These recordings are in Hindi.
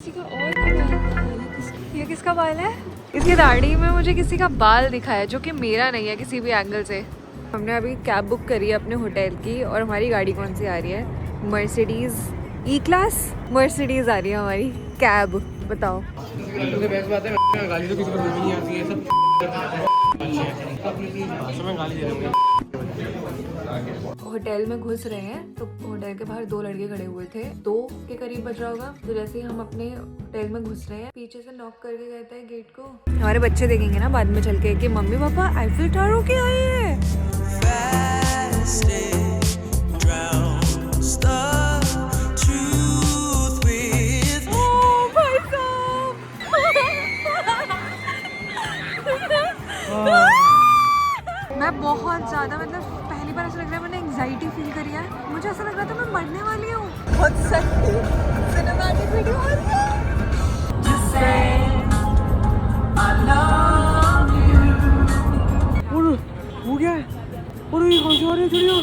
किसी का और का बाल था। ये किसका बाल है? इसकी दाढ़ी में मुझे किसी का बाल दिखा है जो कि मेरा नहीं है किसी भी एंगल से। हमने अभी कैब बुक करी है अपने होटल की और हमारी गाड़ी कौन सी आ रही है? मर्सिडीज ई क्लास मर्सिडीज आ रही है हमारी कैब। बताओ सबसे बेस्ट बात है गाली तो किसी को बोलनी नहीं आती है सब भाषा में गाली दे रहे हैं। होटल में घुस रहे हैं तो होटल के बाहर दो लड़के खड़े हुए थे, 2 के करीब बज रहा होगा। तो जैसे ही हम अपने होटल में घुस रहे हैं पीछे से नॉक करके कहता है गेट को। हमारे बच्चे देखेंगे ना बाद में चल के कि मम्मी पापा आईफिल टावर के आए हैं। मैं बहुत ज्यादा मतलब पहली बार ऐसा लग रहा है मैंने एंजाइटी फील करी है। मुझे ऐसा लग रहा था मैं मरने वाली हूँ। बहुत सही सिनेमैटिक वीडियो आ रही है। वो क्या है? और ये कौन सी आ रही है चिड़िया?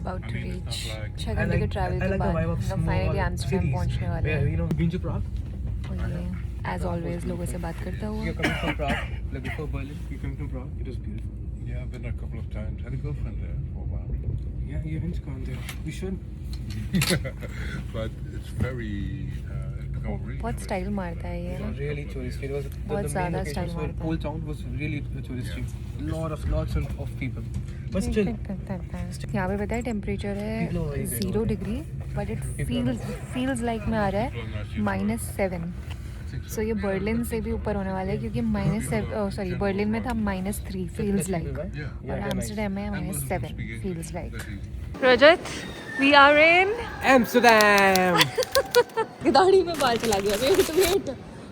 About to reach 6 घंटे के ट्रैवल के बाद हम फाइनली एम्स्टर्डम पहुंचने वाले हैं। Been to Prague? और ये एज ऑलवेज लोगों से बात करता हुआ। You're coming from Prague, like before Berlin. You're coming from Prague. It was beautiful. Yeah, I've been a couple of times. Had a girlfriend there for a while. Yeah, you haven't gone there. We should. But it's very, it's become really बहुत स्टाइल मारता है ये ना। Really touristy. It was बहुत the main ज़्यादा location style was मारता है। Old Town was really touristy. Lots of people. But still, यहाँ पे पता है टेम्परेचर है People are very 0 degree but it feels like में आ रहा है -7। सो ये बर्लिन से भी ऊपर होने वाला है क्योंकि सॉरी बर्लिन में था -3 फील्स लाइक और एम्स्टर्डम में -7 feels like. Rajat we are in Amsterdam. दाढ़ी में बाल चला गया।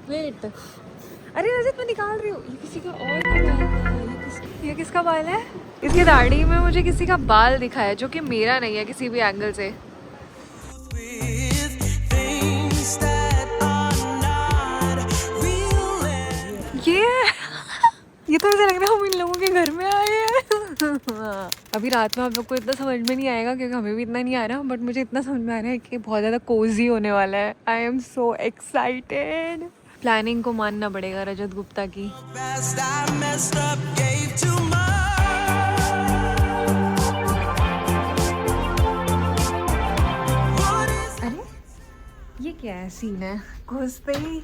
वेट अरे रजत मैं निकाल रही हूँ। ये किसी का और का बाल था। ये किसका बाल है? इसकी दाढ़ी में मुझे किसी का बाल दिखा है जो कि मेरा नहीं है किसी भी एंगल से। ये तो मुझे लग रहा है हम इन लोगों के घर में आए हैं। अभी रात में आप लोग को इतना समझ में नहीं आएगा क्योंकि हमें भी इतना नहीं आ रहा, बट मुझे इतना समझ में आ रहा है कि बहुत ज़्यादा कोजी होने वाला है। I am so excited. Planning को मानना पड़ेगा रजत गुप्ता की। ये क्या है सीन है? घुसते ही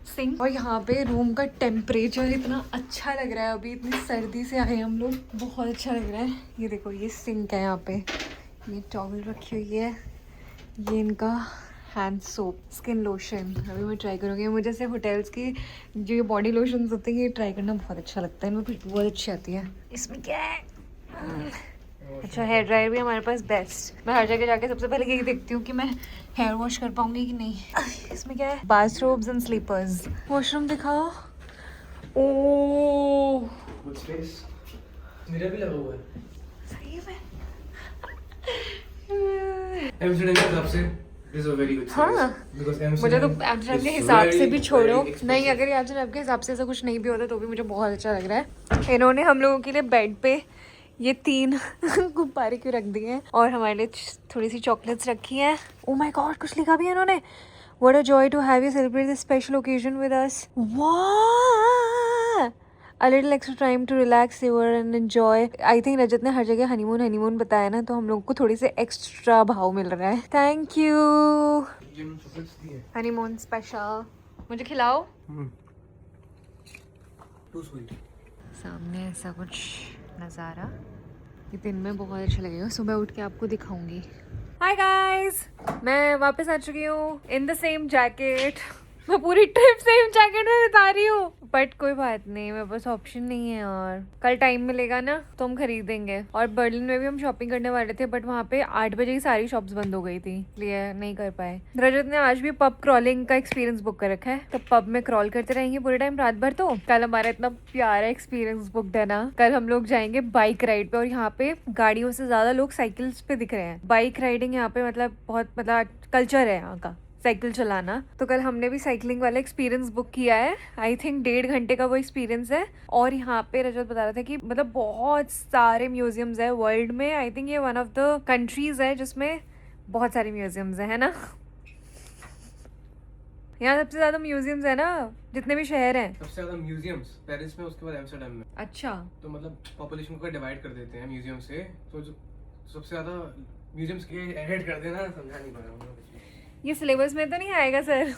सिंक और यहाँ पे रूम का टेम्परेचर इतना अच्छा लग रहा है। अभी इतनी सर्दी से आए हम लोग, बहुत अच्छा लग रहा है। ये देखो ये सिंक है, यहाँ पे ये टॉवल रखी हुई है, ये इनका हैंड सोप, स्किन लोशन। अभी मैं ट्राई करूँगी। मुझे से होटल्स की जो ये बॉडी लोशन होते हैं ये ट्राई करना बहुत अच्छा लगता है, इनमें खुशबू बहुत अच्छी आती है। इसमें क्या है? अच्छा हेयर ड्रायर भी हमारे पास बेस्ट। मैं हर जगह जाके सबसे पहले यही देखती हूँ कि मैं हेयर वॉश कर पाऊंगी कि नहीं। इसमें क्या है? बाथरोब्स एंड स्लीपर्स। वॉशरूम दिखाओ। ओह मेरा भी लगा हुआ है। सही में Amsterdam के हिसाब से is a very good choice. हाँ Because मुझे तो Amsterdam एम्स्टर्डम is के हिसाब से very, भी छोड़ो। very expensive. नहीं अगर एम्स्टर्डम के हिसाब से ऐसा कुछ नहीं भी होता तो भी मुझे बहुत अच्छा लग रहा है। इन्होंने हम लोगों के लिए बेड पे ये 3 गुब्बारे क्यों रख दिए हैं और हमारे लिए थोड़ी सी चॉकलेट्स रखी हैं। ओह माय गॉड कुछ लिखा भी है इन्होंने। What a joy to have you celebrate this special occasion with us. वाह a little extra time to relax your and enjoy. I think Rajat ने हर जगह हनीमून बताया ना, तो हम लोग को थोड़ी से एक्स्ट्रा भाव मिल रहा है। Thank you honeymoon special. मुझे खिलाओ। Too sweet. सामने ऐसा कुछ नज़ारा ये दिन में बहुत अच्छा लगेगा। सुबह उठ के आपको दिखाऊंगी। हाय गाइस, मैं वापस आ चुकी हूँ इन द सेम जैकेट। मैं पूरी ट्रिप सेम जैकेट में बिता रही हूँ। बट कोई बात नहीं, मेरे पास ऑप्शन नहीं है यार। कल टाइम मिलेगा ना तो हम खरीदेंगे। और बर्लिन में भी हम शॉपिंग करने वाले थे बट वहाँ पे 8 बजे ही सारी शॉप्स बंद हो गई थी, इसलिए नहीं कर पाए। रजत ने आज भी पब क्रॉलिंग का एक्सपीरियंस बुक कर रखा है, तो पब में क्रॉल करते रहेंगे पूरे टाइम रात भर। तो कल हमारा इतना प्यारा एक्सपीरियंस बुकड है ना, कल हम लोग जाएंगे बाइक राइड पे। और यहाँ पे गाड़ियों से ज्यादा लोग साइकिल्स पे दिख रहे हैं। बाइक राइडिंग यहाँ पे मतलब बहुत कल्चर है यहाँ का, साइकिल चलाना। तो कल हमने भी साइकिलिंग वाला एक्सपीरियंस बुक किया है। आई थिंक 1.5 घंटे का वो एक्सपीरियंस है। और यहाँ पे रजत बता रहा था कि मतलब बहुत सारे म्यूजियम्स है वर्ल्ड में। आई थिंक ये वन ऑफ द कंट्रीज है जिसमें बहुत सारे म्यूजियम्स है ना। यहाँ सबसे ज्यादा म्यूजियम्स है ना जितने भी शहर हैं। सबसे ज्यादा म्यूजियम्स पेरिस में, उसके बाद एम्स्टर्डम में। अच्छा, तो मतलब पॉपुलेशन को डिवाइड कर देते हैं म्यूजियम से, तो सबसे ज्यादा म्यूजियम्स के ऐड कर देना, समझा नहीं पा रहा हूँ। ये सिलेबस में तो नहीं आएगा sir?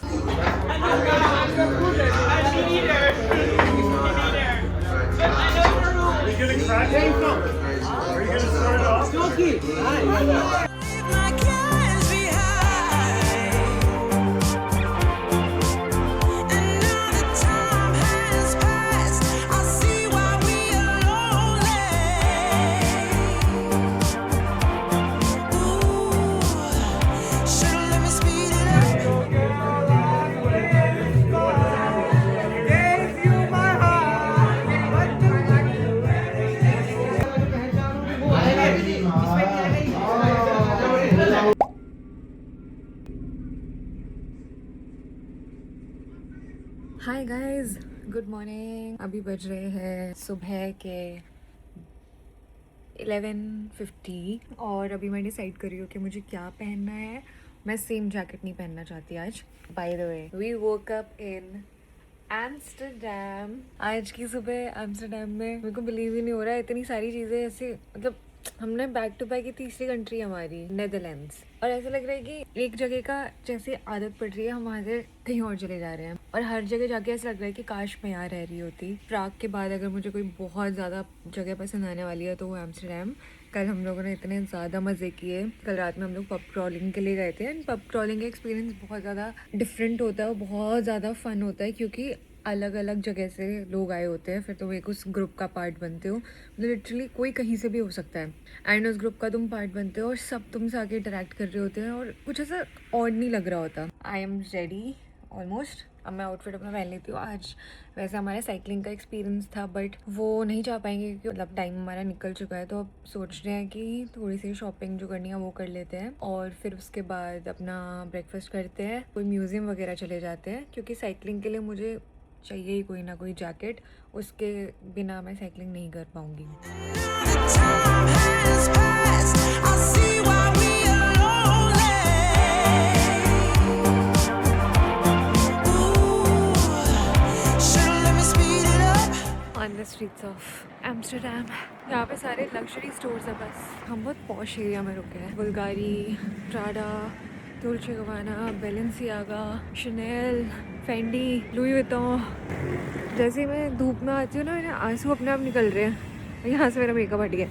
Hi guys, good morning. अभी बज रहे हैं सुबह के 11:50 और अभी मैं डिसाइड कर रही हूँ कि मुझे क्या पहनना है। मैं सेम जैकेट नहीं पहनना चाहती आज। By the way, we woke up in Amsterdam. आज की सुबह एम्स्टर्डम में मेरे को बिलीव ही नहीं हो रहा है, इतनी सारी चीज़ें ऐसे, मतलब हमने बैक टू बैक की तीसरी कंट्री हमारी नेदरलैंड्स। और ऐसा लग रहा है कि एक जगह का जैसे आदत पड़ रही है, हम वहाँ से कहीं और चले जा रहे हैं। और हर जगह जाके ऐसा लग रहा है कि काश मैं यहाँ रह रही होती। प्राग के बाद अगर मुझे कोई बहुत ज़्यादा जगह पसंद आने वाली है तो वो एम्स्टर्डम। कल हम लोगों ने इतने ज़्यादा मज़े किए। कल रात में हम लोग पब क्रॉलिंग के लिए गए थे। एंड पब क्रॉलिंग का एक्सपीरियंस बहुत ज़्यादा डिफरेंट होता है और बहुत ज़्यादा फ़न होता है, क्योंकि अलग अलग जगह से लोग आए होते हैं। फिर तुम एक उस ग्रुप का पार्ट बनते हो, मतलब लिटरली कोई कहीं से भी हो सकता है। एंड उस ग्रुप का तुम पार्ट बनते हो और सब तुमसे आके इंटरेक्ट कर रहे होते हैं और कुछ ऐसा ऑड नहीं लग रहा होता। I am ready almost. अब मैं आउटफिट अपना पहन लेती हूँ। आज वैसे हमारा साइकिलिंग का एक्सपीरियंस था बट वो नहीं जा पाएंगे क्योंकि मतलब टाइम हमारा निकल चुका है। तो अब सोच रहे हैं कि थोड़ी सी शॉपिंग जो करनी है वो कर लेते हैं और फिर उसके बाद अपना ब्रेकफास्ट करते हैं, कोई म्यूज़ियम वगैरह चले जाते हैं, क्योंकि साइकिलिंग के लिए मुझे चाहिए ही कोई ना कोई जैकेट। उसके बिना मैं साइकिलिंग नहीं कर पाऊँगी। On the streets of Amsterdam, यहाँ पे सारे लग्जरी स्टोर्स हैं। बस हम बहुत पॉश एरिया में रुके हैं। Bulgari, Prada, Dolce Gabbana, Balenciaga, Chanel, Fendi, Louis Vuitton. जैसे ही मैं धूप में आती हूँ ना, मेरे आंसू अपने आप निकल रहे हैं। यहाँ से मेरा मेकअप हट गया।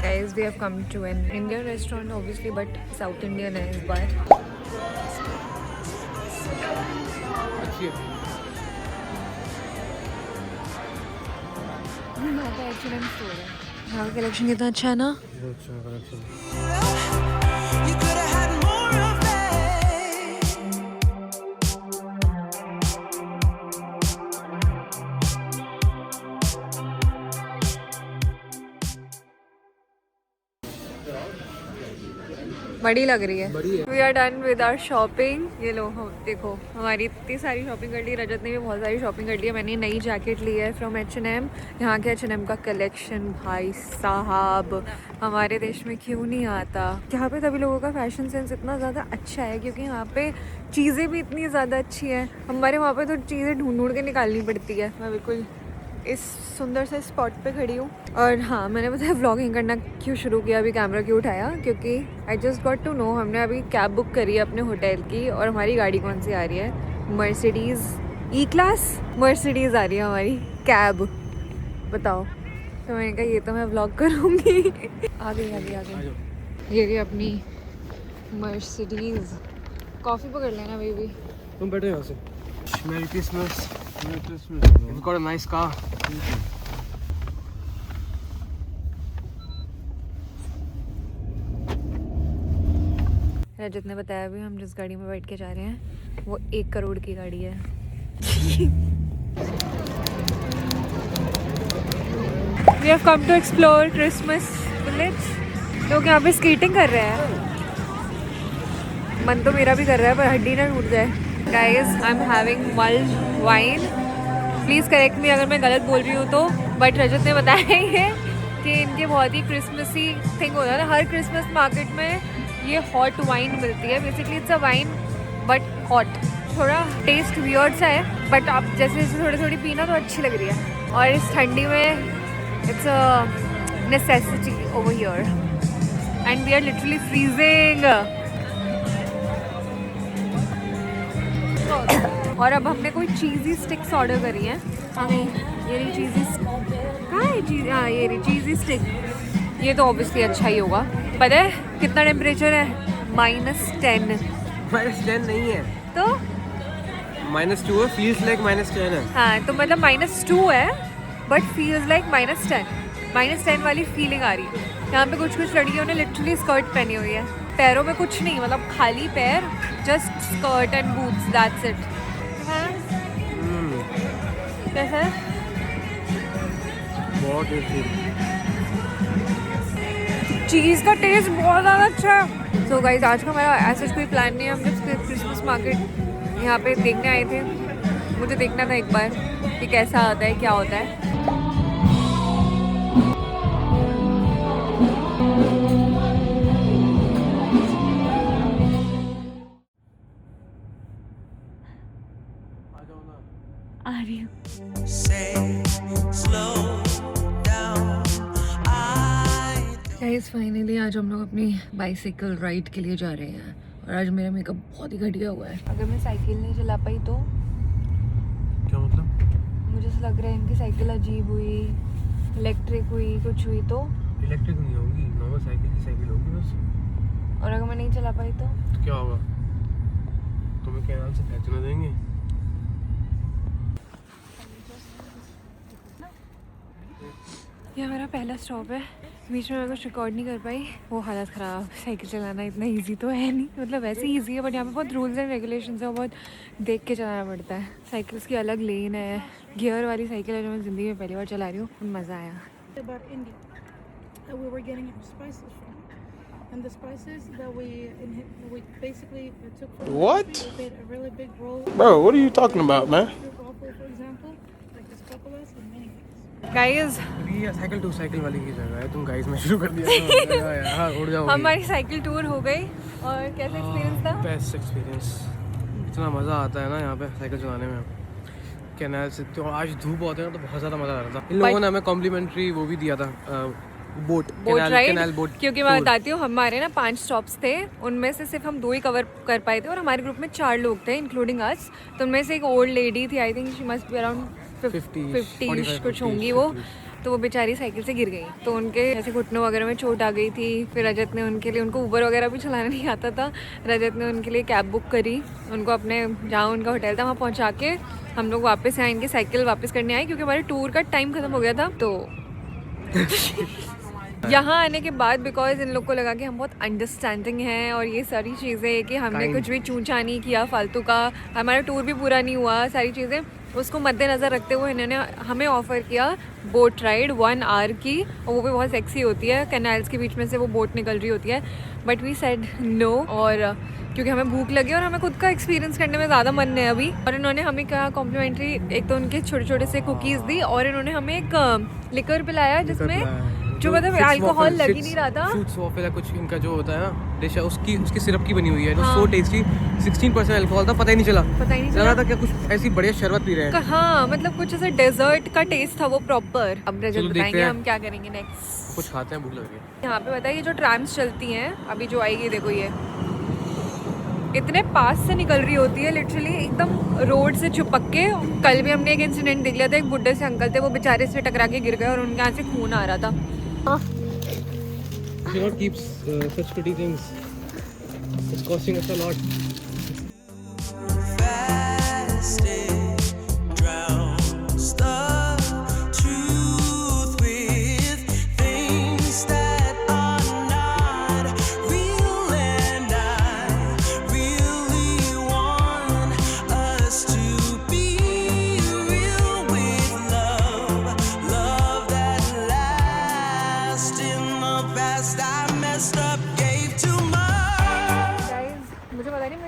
Guys, we have come to an Indian restaurant obviously, but South Indian है इस बार। यहाँ पे H&M स्टोर है। यहाँ का कलेक्शन कितना अच्छा है ना। बड़ी लग रही है। We are done with our shopping. ये लो देखो, हमारी इतनी सारी शॉपिंग कर ली। रजत ने भी बहुत सारी शॉपिंग कर ली है। मैंने नई जैकेट ली है फ्रॉम H&M। यहाँ के H&M का कलेक्शन भाई साहब हमारे देश में क्यों नहीं आता। यहाँ पे सभी लोगों का फैशन सेंस इतना ज़्यादा अच्छा है क्योंकि यहाँ पे चीज़ें भी इतनी ज़्यादा अच्छी हैं। हमारे वहाँ पे तो चीज़ें ढूंढ के निकालनी पड़ती है। मैं बिल्कुल इस सुंदर से स्पॉट पे खड़ी हूँ। और हाँ, मैंने बताया व्लॉगिंग करना क्यों शुरू किया, अभी कैमरा क्यों उठाया, क्योंकि I just got to know हमने अभी कैब बुक करी है अपने होटल की। और हमारी गाड़ी कौन सी आ रही है? मर्सिडीज़ E क्लास मर्सिडीज़ आ रही है हमारी कैब। बताओ तो मैंने कहा ये तो मैं व्लॉग करूँगी। आ गई। ये रही अपनी मर्सिडीज। कॉफ़ी पकड़ लेना बेबी। तुम बैठो यहाँ से। Merry Christmas. Merry Christmas. You've got a nice car. रजत ने बताया भी हम जिस गाड़ी में बैठ के जा रहे हैं वो 1 करोड़ की गाड़ी है। We have come to explore Christmas village. लोग यहाँ पे स्केटिंग कर रहे हैं। मन तो मेरा भी कर रहा है पर हड्डी ना टूट जाए। Guys, I'm having mulled wine. Please correct me अगर मैं गलत बोल रही हूँ तो। बट रजत ने बताया ये कि इनके बहुत ही क्रिसमसी थिंग होता है। हर क्रिसमस मार्केट में ये हॉट वाइन मिलती है। Basically it's a wine but hot. थोड़ा टेस्ट वियर्ड सा है बट आप जैसे जैसे थोड़ी पीना तो अच्छी लग रही है। और इस ठंडी में it's a necessity over here and we are literally freezing. और अब हमने कोई चीज़ी स्टिक्स ऑर्डर करी हैं। ये रही चीज़ी। कहाँ है चीज़? हाँ ये रही चीज़ी स्टिक। ये तो ऑब्वियसली अच्छा ही होगा। पता है कितना टेम्परेचर है? -10। -10 नहीं है तो -2 है। फील्स लाइक -10 है। हाँ तो मतलब -2 है बट फील्स लाइक -10। -10 वाली फीलिंग आ रही है। यहाँ पे कुछ लड़कियों ने लिटरली स्कर्ट पहनी हुई है। पैरों में कुछ नहीं, मतलब खाली पैर, just skirt and boots, that's it. कैसा है? बहुत टेस्टी। चीज़ का टेस्ट बहुत ज़्यादा अच्छा है। सो गाइस आज का हमारा ऐसा कोई प्लान नहीं है। हम जब क्रिसमस मार्केट यहाँ पे देखने आए थे, मुझे देखना था एक बार कि कैसा आता है, क्या होता है। आ रही हूँ। गाइस फाइनली आज हम लोग अपनी बाइसाइकिल राइड के लिए जा रहे हैं और आज मेरा मेकअप बहुत ही घटिया हुआ है। अगर मैं साइकिल नहीं चला पाई तो क्या मतलब? मुझे ऐसा लग रहा है इनकी साइकिल अजीब हुई, इलेक्ट्रिक हुई, कुछ हुई तो। इलेक्ट्रिक नहीं होगी, नॉर्मल साइकिल की साइकिल होगी बस। और अगर मैं नहीं चला पाई तो क्या होगा? तुम्हें कैनाल से फेंकने देंगे। ये हमारा पहला स्टॉप है। बीच में मैं कुछ रिकॉर्ड नहीं कर पाई, वो हालत ख़राब। साइकिल चलाना इतना इजी तो है नहीं, मतलब वैसे ही ईजी है बट यहाँ पे बहुत रूल्स एंड रेगुलेशंस है, बहुत देख के चलाना पड़ता है। साइकिल्स की अलग लेन है। गियर वाली साइकिल है जो मैं ज़िंदगी में पहली बार चला रही हूँ, मज़ा आया। And the spices that we basically took from What? played a really big role. Bro, what are you talking about, man? For example, like the scopolas and many things. Guys ये साइकिल टू साइकिल वाली की जगह है। तुम गाइस में शुरू कर दिया यार, उड़ जाओगे। हमारी साइकिल टूर हो गई और कैसा एक्सपीरियंस था? Best experience. इतना मज़ा आता है ना यहाँ पे साइकिल चलाने में। कैनाल से तो आज धूप बहुत है ना, तो बहुत ज़्यादा मज़ा आ रहा था। इन लोगों ने हमें कॉम्प्लीमेंट्री वो भी दिया था, बोट राइड। Canal boat. क्योंकि मैं बताती हूँ हमारे ना 5 स्टॉप्स थे, उनमें से सिर्फ हम 2 ही कवर कर पाए थे और हमारे ग्रुप में 4 लोग थे इंक्लूडिंग अस। तो उनमें से एक ओल्ड लेडी थी, I think she must be around 50 कुछ होंगी वो। तो वो बेचारी साइकिल से गिर गई, तो उनके ऐसे घुटनों वगैरह में चोट आ गई थी। फिर रजत ने उनके लिए, उनको ऊबर वगैरह भी चलाना नहीं आता था, रजत ने उनके लिए कैब बुक करी, उनको अपने जहाँ उनका होटल था वहाँ पहुँचा के हम लोग वापस आए, इनकी साइकिल वापस करने आए क्योंकि हमारे टूर का टाइम ख़त्म हो गया था। तो यहाँ आने के बाद बिकॉज इन लोग को लगा कि हम बहुत अंडरस्टैंडिंग हैं और ये सारी चीज़ें कि हमने कुछ भी चूचा नहीं किया फालतू का, हमारा टूर भी पूरा नहीं हुआ, सारी चीज़ें उसको मद्देनज़र रखते हुए इन्होंने हमें ऑफ़र किया बोट राइड 1 आवर की, और वो भी बहुत सेक्सी होती है। कैनाल्स के बीच में से वो बोट निकल रही होती है, बट वी सेड नो। और क्योंकि हमें भूख लगी और हमें खुद का एक्सपीरियंस करने में ज़्यादा मन है अभी। और इन्होंने हमें कहा कॉम्प्लीमेंट्री, एक तो उनके छोटे छोटे से कुकीज़ दी और इन्होंने हमें एक लिकर पिलाया जिसमें जो मतलब अल्कोहल लग ही नहीं रहा था। फ्रूट्स वॉफल कुछ इनका जो होता है ना डिश है, उसकी सिरप की बनी हुई है, सो टेस्टी। 16% अल्कोहल था, पता ही नहीं चला था क्या कुछ ऐसी बढ़िया शरबत पी रहे हैं। हाँ मतलब कुछ ऐसा डेजर्ट का टेस्ट था वो प्रॉपर। अब रजत बताएंगे हम क्या करेंगे नेक्स्ट। कुछ खाते हैं, भूख लग रही है। यहाँ पे बताइए जो ट्रैम्स चलती हैं अभी जो आएगी, देखो ये इतने पास से निकल रही होती है लिटरली एकदम रोड से चिपक के। कल भी हमने एक इंसिडेंट देख लिया था, एक बुड्ढे से अंकल थे, वो बेचारे से टकरा के गिर गए और उनके यहाँ से खून आ रहा था। You cannot keep such pretty things. It's costing us a lot.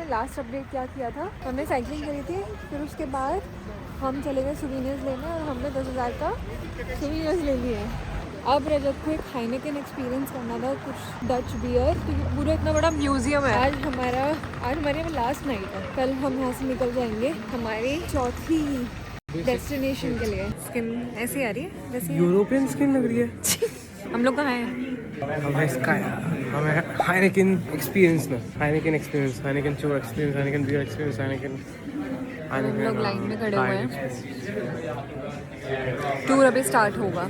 Last update क्या किया था, हमने साइकिलिंग करी थी, फिर उसके बाद हम चले गए सुवीनियर्स लेने और हमने 10,000 का सुवीनियर्स ले लिए। अब रजत को एक हाइनेकेन एक्सपीरियंस करना था, कुछ डच बियर, क्योंकि पूरा इतना बड़ा म्यूजियम है। आज हमारे लास्ट नाइट है, कल हम यहाँ से निकल जाएंगे हमारी चौथी डेस्टिनेशन के लिए। स्किन ऐसी आ रही है जैसे यूरोपियन स्किन लग रही है। हम लोग कहाँ हैं? हमें हाइनेकेन एक्सपीरियंस में, हाइनेकेन एक्सपीरियंस, हाइनेकेन चोर एक्सपीरियंस, हाइनेकेन बियर एक्सपीरियंस, हम लोग लाइन में खड़े हुए हैं, टूर अभी स्टार्ट होगा।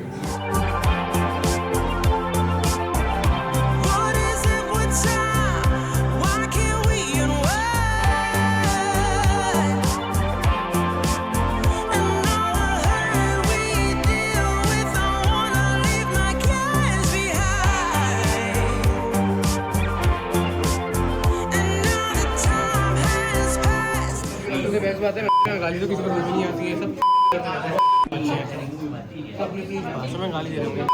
बेस्ट बात है, गाली तो किसी को बोलनी नहीं आती है, सब अपनी भाषा में गाली दे रहे हैं।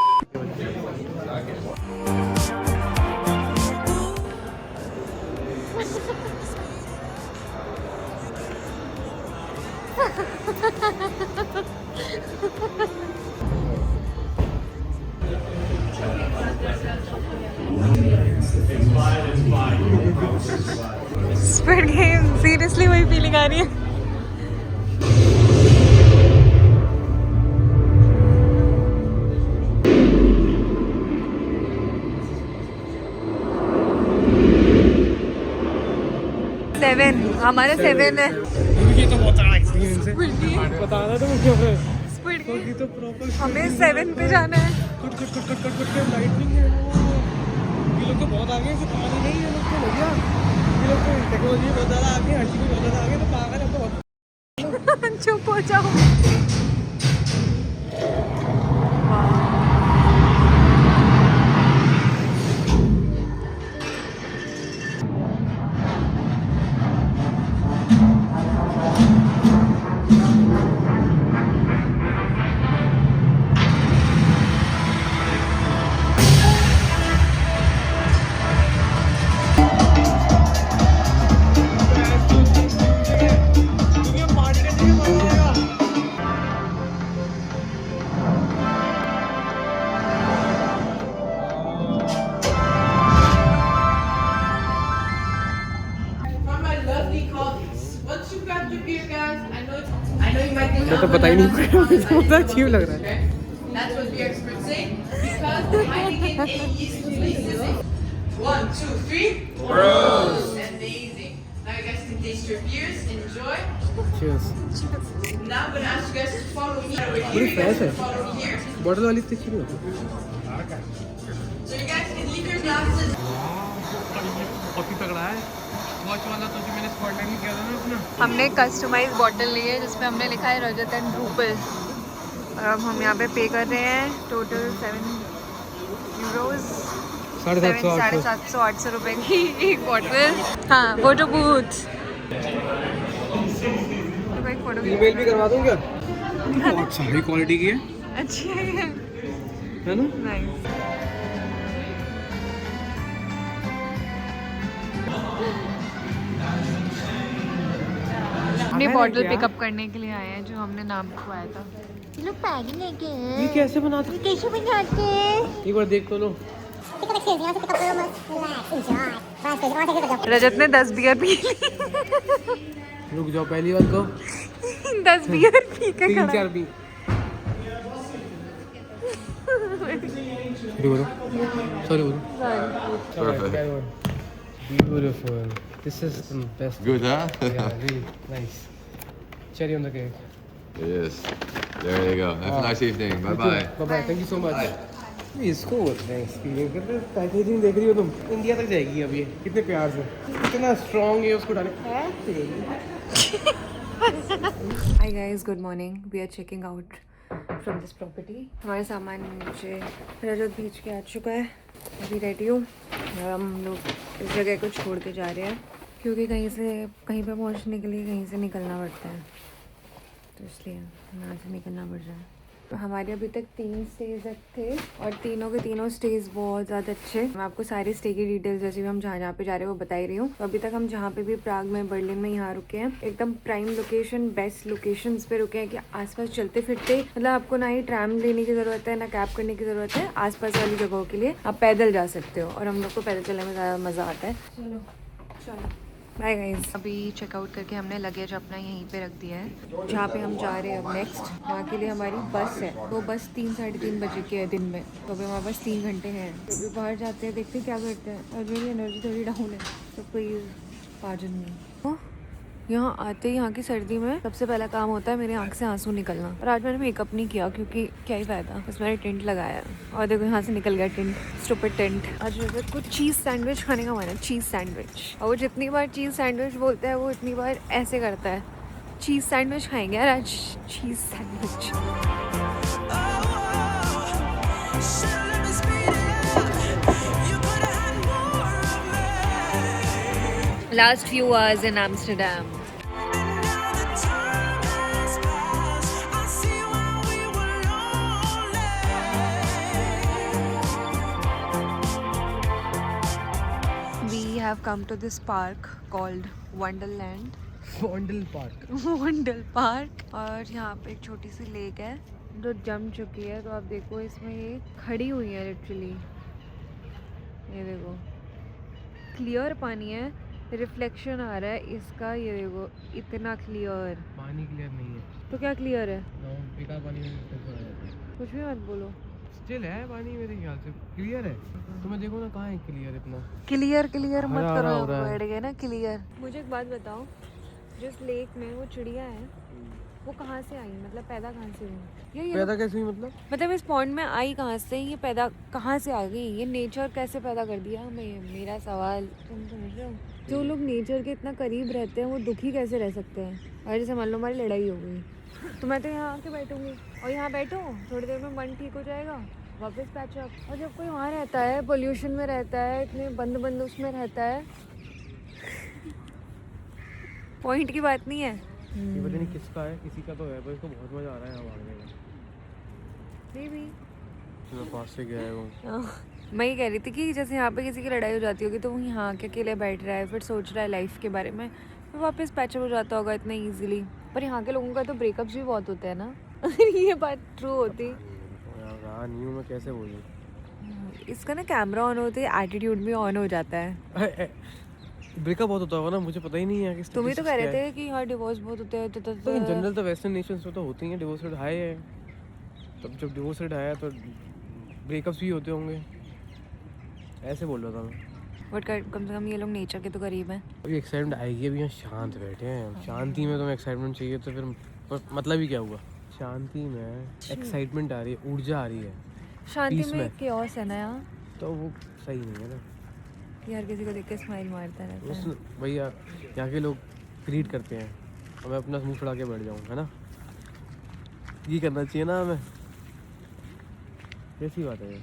स्क्विड गेम, सीरियसली वही फीलिंग आ रही है। हमारे 7 है। ये तो बहुत बड़ा एक्सपीरियंस है, बता रहा था मुझे। स्क्विड गेम तो प्रॉपर हमें 7 पे जाना है। कट लाइटनिंग है। ये लोग तो बहुत आगे हैं, पानी नहीं है, लोग तो लग गया। ये लोग तो टेक्नोलॉजी बहुत ज़्यादा आगे, हर चीज़ में बहुत ज़्यादा आगे, तो पागल है तो। चुप हो जाओ। तो पता ही नहीं, बहुत अजीब लग रहा है। That's what the experts say. Because the Heineken yeast releases it. 1, 2, 3. Gross. Amazing. Now you guys can taste your beers. Enjoy. Cheers. Now I'm gonna ask you guys to follow me. बड़ी फ्रेश है। Follow me here. बॉटल वाली इतनी अच्छी नहीं होती। So you guys can leave your glasses. बहुत ही तगड़ा है। वॉच वाला तो जो मैंने स्पॉटलाइट में किया था ना अपना। हमने कस्टमाइज बॉटल ली है जिसपे हमने लिखा है रजत एंड रूपल, और अब हम यहाँ पे पे कर रहे हैं टोटल 7 यूरोज, 750-800 रुपए की एक बॉटल। हाँ, फोटो बूथ। तो भाई फोटो ईमेल भी करवा दूँ क्या? बहुत सारी क्वालिटी की है। अच्छी है ना? नाइस। अपनी बॉटल पिकअप करने के लिए आए हैं जो हमने नाम लिखवाया था। ये लोग पैकिंग लेके हैं। ये कैसे बनाते? कैसे बनाते हैं? एक बार देख तो लो। रजत ने 10 बियर पी ली। रुक जाओ, पहली बार को 10 बियर पी के 3-4 पी। सॉरी बोलो। Perfect. Beautiful. This is best. Good, huh? Yeah, really nice. Cherry on the cake. Yes. There you go. Have a nice evening. Bye bye. Bye bye. Thank you so much. इसको बोलते हैं एक्सपीरियंस करते हैं। पैकेजिंग देख रही हो तुम, इंडिया तक जाएगी अब ये कितने प्यार से, कितना स्ट्रॉन्ग है उसको उठाने। Hi guys, good morning. We are checking out from this property. हमारा सामान नीचे रजत बीच के आ चुका है। अभी रेडी हूँ और हम लोग इस जगह को छोड़ के जा रहे हैं क्योंकि कहीं पे पहुँचने के लिए कहीं से निकलना पड़ता है, तो इसलिए यहाँ से निकलना पड़ रहा है। तो हमारे अभी तक 3 स्टेज थे और तीनों के तीनों स्टेज बहुत ज़्यादा अच्छे। मैं आपको सारी स्टे की डिटेल्स जैसे भी हम जहाँ पे जा रहे हैं वो बता ही रही हूँ। तो अभी तक हम जहाँ पे भी प्राग में, बर्लिन में यहाँ रुके हैं, एकदम प्राइम लोकेशन, बेस्ट लोकेशंस पे रुके हैं कि आसपास चलते फिरते, मतलब आपको ना ही ट्रैम लेने की ज़रूरत है ना कैब करने की ज़रूरत है। आसपास वाली जगहों के लिए आप पैदल जा सकते हो और हम लोग को पैदल चलने में ज़्यादा मज़ा आता है। चलो चलो बाय गाइस। अभी चेकआउट करके हमने लगेज अपना यहीं पे रख दिया है जहाँ पे हम जा रहे हैं अब नेक्स्ट। वहाँ के लिए हमारी बस है, वो बस 3-3:30 बजे की है दिन में, तो अभी हमारे पास 3 घंटे हैं। तो अभी बाहर जाते हैं, देखते हैं क्या करते हैं। और मेरी एनर्जी थोड़ी डाउन है तो प्लीज़ पाजन नहीं। यहाँ आते ही यहाँ की सर्दी में सबसे पहला काम होता है मेरे आँख से आंसू निकलना। और आज मैंने मेकअप नहीं किया क्योंकि क्या ही फायदा, बस मैंने टेंट लगाया है और देखो यहाँ से निकल गया टेंट, स्टूपिड टेंट। आज मेरे को चीज़ सैंडविच खाने का मन है, चीज़ सैंडविच। और वो जितनी बार चीज़ सैंडविच बोलता है वो इतनी बार ऐसे करता है, चीज़ सैंडविच खाएंगे यार आज, चीज़ sandwich. Last few hours in Amsterdam. We have come to this park called Wonderland. Bundle park. Bundle park. और यहाँ पे एक छोटी सी लेक है जो जम चुकी है, तो आप देखो इसमें ये खड़ी हुई है लिटरली, ये देखो क्लियर पानी है, रिफ्लेक्शन आ रहा है इसका, ये देखो इतना क्लियर। पानी क्लियर नहीं है तो क्या क्लियर है? बेकार पानी में reflection आ जाता है। कुछ भी मत बोलो, स्टिल है पानी मेरे ख्याल से क्लियर है। तुम्हें देखो ना कहाँ है क्लियर इतना। क्लियर मत हरा करो, हो रहा है। बैठ गए ना क्लियर। मुझे एक बात बताओ, जिस लेक में वो चिड़िया है वो कहाँ से आई, मतलब पैदा कहाँ से हुई? ये पैदा कैसे हुई मतलब इस पॉन्ड में आई कहाँ से, ये पैदा कहाँ से आ गई, ये नेचर कैसे पैदा कर दिया? मेरा सवाल तुम समझ रहे हो? जो लोग नेचर के इतना करीब रहते हैं वो दुखी कैसे रह सकते हैं? और जैसे मान लो हमारी लड़ाई हो गई तो मैं तो यहाँ आके बैठूंगी और यहाँ बैठो, थोड़ी देर में मन ठीक हो जाएगा, वापस पैचअप। और जब कोई वहाँ रहता है, पोल्यूशन में रहता है, इतने बंद उसमें रहता है, पॉइंट की बात नहीं है। ये पता नहीं किसका है, किसी का तो है, पर इसको बहुत मजा आ रहा है यहाँ भागने में। Maybe। मैं पास से गया है वो। मैं ये कह रही थी कि जैसे यहाँ पे किसी की लड़ाई हो जाती होगी तो वो यहाँ के अकेले बैठ रहा है, फिर सोच रहा है लाइफ के बारे में, फिर वापस पैचअप हो जाता होगा इतना इजीली। पर यहाँ के लोगों का तो ब्रेकअप्स भी बहुत होते हैं ना। ये बात ट्रू होती। रहा नहीं हूँ मैं, कैसे बोलूँ। इसका ना कैमरा ऑन होते ही एटीट्यूड भी ऑन हो जाता है। ब्रेकअप बहुत होता होगा ना, मुझे पता ही नहीं है। तुम ही तो कह रहे थे कि हाँ डिवोर्स बहुत होते हैं। तो इन जनरल तो वेस्टर्न नेशंस में तो होते ही हैं, डिवोर्स रेट हाई है। तब जब डिवोर्स रेट हाई है तो ब्रेकअप्स भी होते होंगे, ऐसे बोल रहा था मैं। बट कम से कम ये लोग नेचर के तो करीब हैं। अभी एक्साइटमेंट आएगी, अभी यहाँ शांत बैठे हैं। शांति में तुम्हें एक्साइटमेंट चाहिए तो फिर मतलब ही क्या हुआ? शांति में एक्साइटमेंट आ रही है, ऊर्जा आ रही है। शांति में केओस है ना यहाँ, तो वो सही नहीं है ना कि हर किसी को देख के स्माइल मारता रहता है। भैया यहाँ के लोग ग्रीट करते हैं और मैं अपना मुंह फुला के बैठ जाऊँ, है ना? ये करना चाहिए ना हमें, कैसी बात है ये?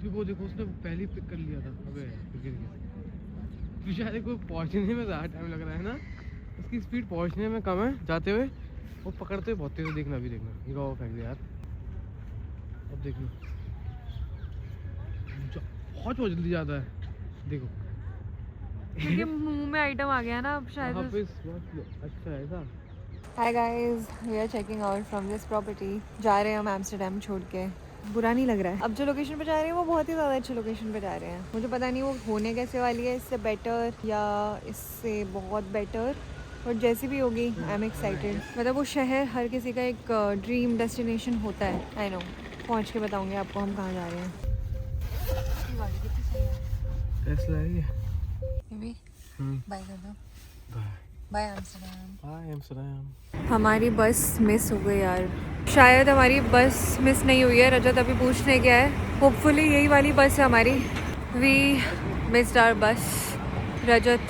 वो देखो उसने पहले पिक कर लिया था। अबे गिर गया। बेचारे को पहुंचने में ज़्यादा टाइम लग रहा है ना, उसकी स्पीड पहुंचने में कम है जाते हुए, वो पकड़ते हुए बहुत तेज। देखना अभी, देखना ये गाँव फेंक दे यार। अब देखना बहुत जल्दी जाता है, देखो क्योंकि मुंह में आइटम आ गया ना अब शायद। अच्छा ऐसा। Hi guys, we are checking out from this property. जा रहे हैं हम एम्स्टर्डम छोड़ के। बुरा नहीं लग रहा है। अब जो लोकेशन पे जा रहे हैं वो बहुत ही ज़्यादा अच्छी लोकेशन पे जा रहे हैं। मुझे पता नहीं वो होने कैसे वाली है, इससे बेटर या इससे बहुत बेटर, और जैसी भी होगी आई एम एक्साइटेड। मतलब वो शहर हर किसी का एक ड्रीम डेस्टिनेशन होता है। आई नो, पहुँच के बताऊँगी आपको हम कहाँ जा रहे हैं। टेस्ला है ये। बाय कर दो। Bye Amsterdam. Bye Amsterdam. हमारी बस मिस हो गई यार। शायद हमारी बस मिस नहीं हुई है, रजत अभी पूछने गया है। होपफुली यही वाली बस है हमारी। वी मिस्ड आवर बस। रजत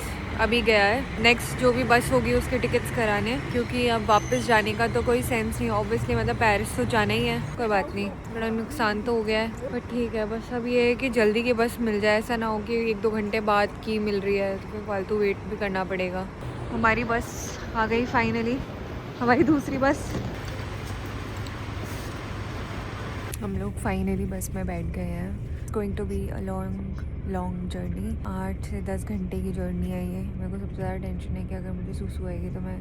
अभी गया है नेक्स्ट जो भी बस होगी उसके टिकट्स कराने, क्योंकि अब वापस जाने का तो कोई सेंस नहीं। ऑब्वियसली मतलब पेरिस तो जाना ही है, कोई बात नहीं, बड़ा नुकसान तो हो गया है पर ठीक है। बस अब ये है कि जल्दी की बस मिल जाए, ऐसा ना हो कि 1-2 घंटे बाद की मिल रही है तो फिर फालतू वेट भी करना पड़ेगा। हमारी बस आ गई फाइनली, हमारी दूसरी बस। हम लोग फाइनली बस में बैठ गए हैं। Going to be a long journey. 8 से 10 घंटे की जर्नी है ये। मेरे को सबसे ज़्यादा टेंशन है कि अगर मुझे सुसु आएगी तो मैं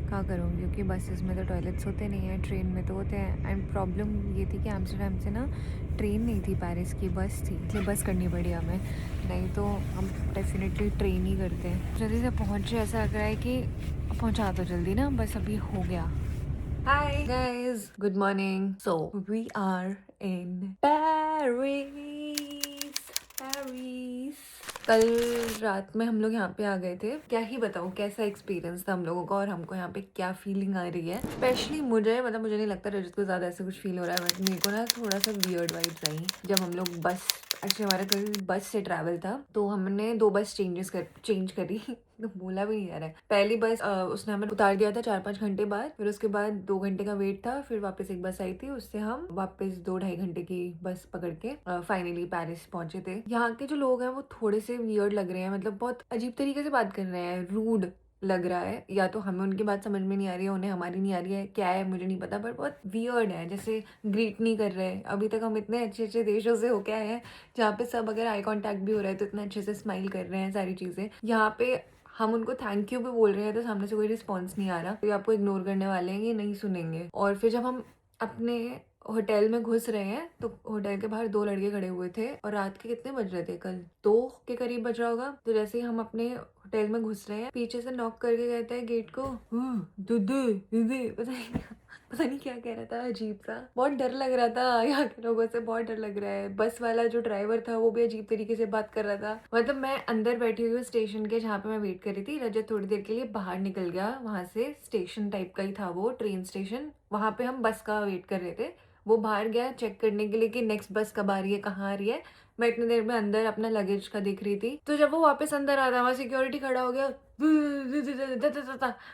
क्या करूँगी, क्योंकि बसेस में तो टॉयलेट्स होते नहीं हैं, ट्रेन में तो होते हैं। एंड प्रॉब्लम ये थी कि एम्स्टर्डम से ना ट्रेन नहीं थी, पेरिस की बस थी, इसलिए बस करनी पड़ी हमें। नहीं तो हम डेफिनेटली ट्रेन ही करते हैं। जल्दी से पहुँचे, ऐसा लग रहा है कि पहुँचा तो जल्दी ना, बस अभी हो गया। Hi guys, good morning. So we are in Paris. कल रात में हम लोग यहाँ पे आ गए थे। क्या ही बताऊँ कैसा एक्सपीरियंस था हम लोगों का और हमको यहाँ पे क्या फीलिंग आ रही है। स्पेशली मुझे, मतलब मुझे नहीं लगता रजत को ज़्यादा ऐसा कुछ फील हो रहा है, बट मेरे को ना थोड़ा सा वियर्ड वाइब्स आई जब हम लोग बस, एक्चुअली हमारा कल बस से ट्रैवल था तो हमने 2 बस चेंज करी तो बोला भी नहीं जा रहा है। पहली बस उसने हमें उतार दिया था 4-5 घंटे बाद, फिर उसके बाद 2 घंटे का वेट था, फिर वापस एक बस आई थी, उससे हम वापस 2-2.5 घंटे की बस पकड़ के फाइनली पेरिस पहुंचे थे। यहाँ के जो लोग हैं वो थोड़े से वियर्ड लग रहे हैं, मतलब बहुत अजीब तरीके से बात कर रहे हैं, रूड लग रहा है। या तो हमें उनकी बात समझ में नहीं आ रही है, उन्हें हमारी नहीं आ रही है, क्या है मुझे नहीं पता, पर बहुत वियर्ड है। जैसे ग्रीट नहीं कर रहे। अभी तक हम इतने अच्छे अच्छे देशों से होके आए हैं जहाँ पे सब अगर आई कॉन्टैक्ट भी हो रहा है तो इतने अच्छे से स्माइल कर रहे हैं, सारी चीज़ें। यहाँ पे हम उनको थैंक यू भी बोल रहे हैं तो सामने से कोई रिस्पॉन्स नहीं आ रहा, तो आपको इग्नोर करने वाले हैं, ये नहीं सुनेंगे। और फिर जब हम अपने होटल में घुस रहे हैं तो होटल के बाहर 2 लड़के खड़े हुए थे और रात के कितने बज रहे थे, कल 2 के करीब बज रहा होगा। तो जैसे ही हम अपने होटल में घुस रहे हैं, पीछे से नॉक करके कहता है गेट को, दीदी पता नहीं क्या कह रहा था, अजीब सा। बहुत डर लग रहा था, यहाँ के लोगों से बहुत डर लग रहा है। बस वाला जो ड्राइवर था वो भी अजीब तरीके से बात कर रहा था। मतलब मैं अंदर बैठी हुई हूँ स्टेशन के, जहाँ पे मैं वेट कर रही थी। रजत थोड़ी देर के लिए बाहर निकल गया, वहां से स्टेशन टाइप का ही था वो, ट्रेन स्टेशन, वहां पे हम बस का वेट कर रहे थे। वो बाहर गया चेक करने के लिए कि नेक्स्ट बस कब आ रही है, कहाँ आ रही है। मैं इतनी देर में अंदर अपना लगेज का देख रही थी, तो जब वो वापस अंदर आता, वहाँ सिक्योरिटी खड़ा हो गया,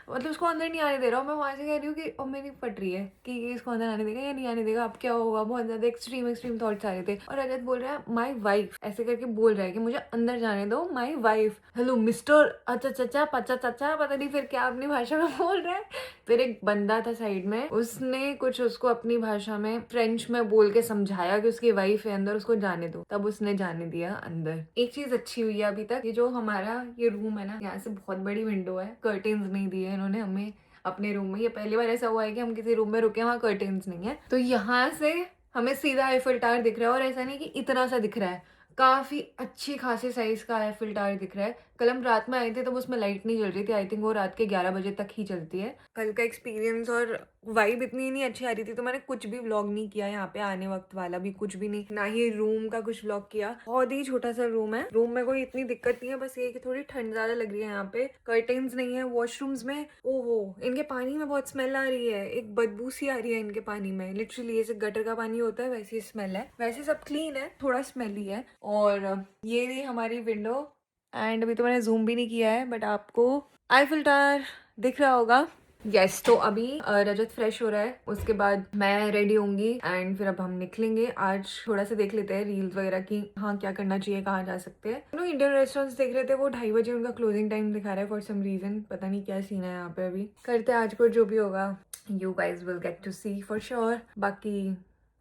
मतलब उसको अंदर नहीं आने दे रहा हूँ। मैं वहाँ से कह रही हूँ कि मेरी फट रही है कि इसको अंदर आने देगा या नहीं आने देगा, अब क्या होगा। बहुत ज़्यादा एक्सट्रीम थॉट्स आ रहे थे। और रजत बोल रहा है माई वाइफ, ऐसे करके बोल रहा है कि मुझे अंदर जाने दो, माई वाइफ। हेलो मिस्टर, अच्छा चाचा, पचा चाचा, पता नहीं फिर क्या अपनी भाषा में बोल रहा है। फिर एक बंदा था साइड में, उसने कुछ उसको अपनी भाषा में फ्रेंच में बोल के समझाया कि उसकी वाइफ है अंदर, उसको जाने दो। तब उसने जाने दिया अंदर। एक चीज अच्छी हुई है अभी तक, ये जो हमारा ये रूम है ना, यहाँ से बहुत बड़ी विंडो है, कर्टेन्स नहीं दिए इन्होंने हमें अपने रूम में। ये पहली बार ऐसा हुआ है कि हम किसी रूम में रुके वहाँ कर्टेन्स नहीं है, तो यहाँ से हमें सीधा आईफिल टावर दिख रहा है। और ऐसा नहीं कि इतना सा दिख रहा है, काफी अच्छी खासी साइज का आईफिल टावर दिख रहा है। कल हम रात में आए थे तो उसमें लाइट नहीं चल रही थी, आई थिंक वो रात के 11 बजे तक ही चलती है। कल का एक्सपीरियंस और वाइब इतनी नहीं अच्छी आ रही थी, तो मैंने कुछ भी व्लॉग नहीं किया यहाँ पे आने वक्त वाला भी, कुछ भी नहीं, ना ही रूम का कुछ व्लॉग किया। बहुत ही छोटा सा रूम है, रूम में कोई इतनी दिक्कत नहीं है, बस ये कि थोड़ी ठंड ज्यादा लग रही है। यहाँ पे कर्टेन्स नहीं है। वॉशरूम्स में ओहो, इनके पानी में बहुत स्मेल आ रही है, एक बदबू सी आ रही है इनके पानी में, लिटरली जैसे गटर का पानी होता है वैसी स्मेल है। वैसे सब क्लीन है, थोड़ा स्मेली है। और ये रही हमारी विंडो, एंड अभी तो मैंने जूम भी नहीं किया है, बट आपको आईफिल टावर दिख रहा होगा। यस, तो अभी रजत फ्रेश हो रहा है, उसके बाद मैं रेडी होंगी एंड फिर अब हम निकलेंगे। आज थोड़ा सा देख लेते हैं रील्स वगैरह की, हाँ क्या करना चाहिए, कहाँ जा सकते हैं। नो इंडियन रेस्टोरेंट्स देख रहे थे, वो 2:30 बजे उनका क्लोजिंग टाइम दिखा रहा है फॉर सम रीजन, पता नहीं क्या सीन है यहाँ पे। अभी करते हैं आज को जो भी होगा, you guys will get to see for sure. बाकी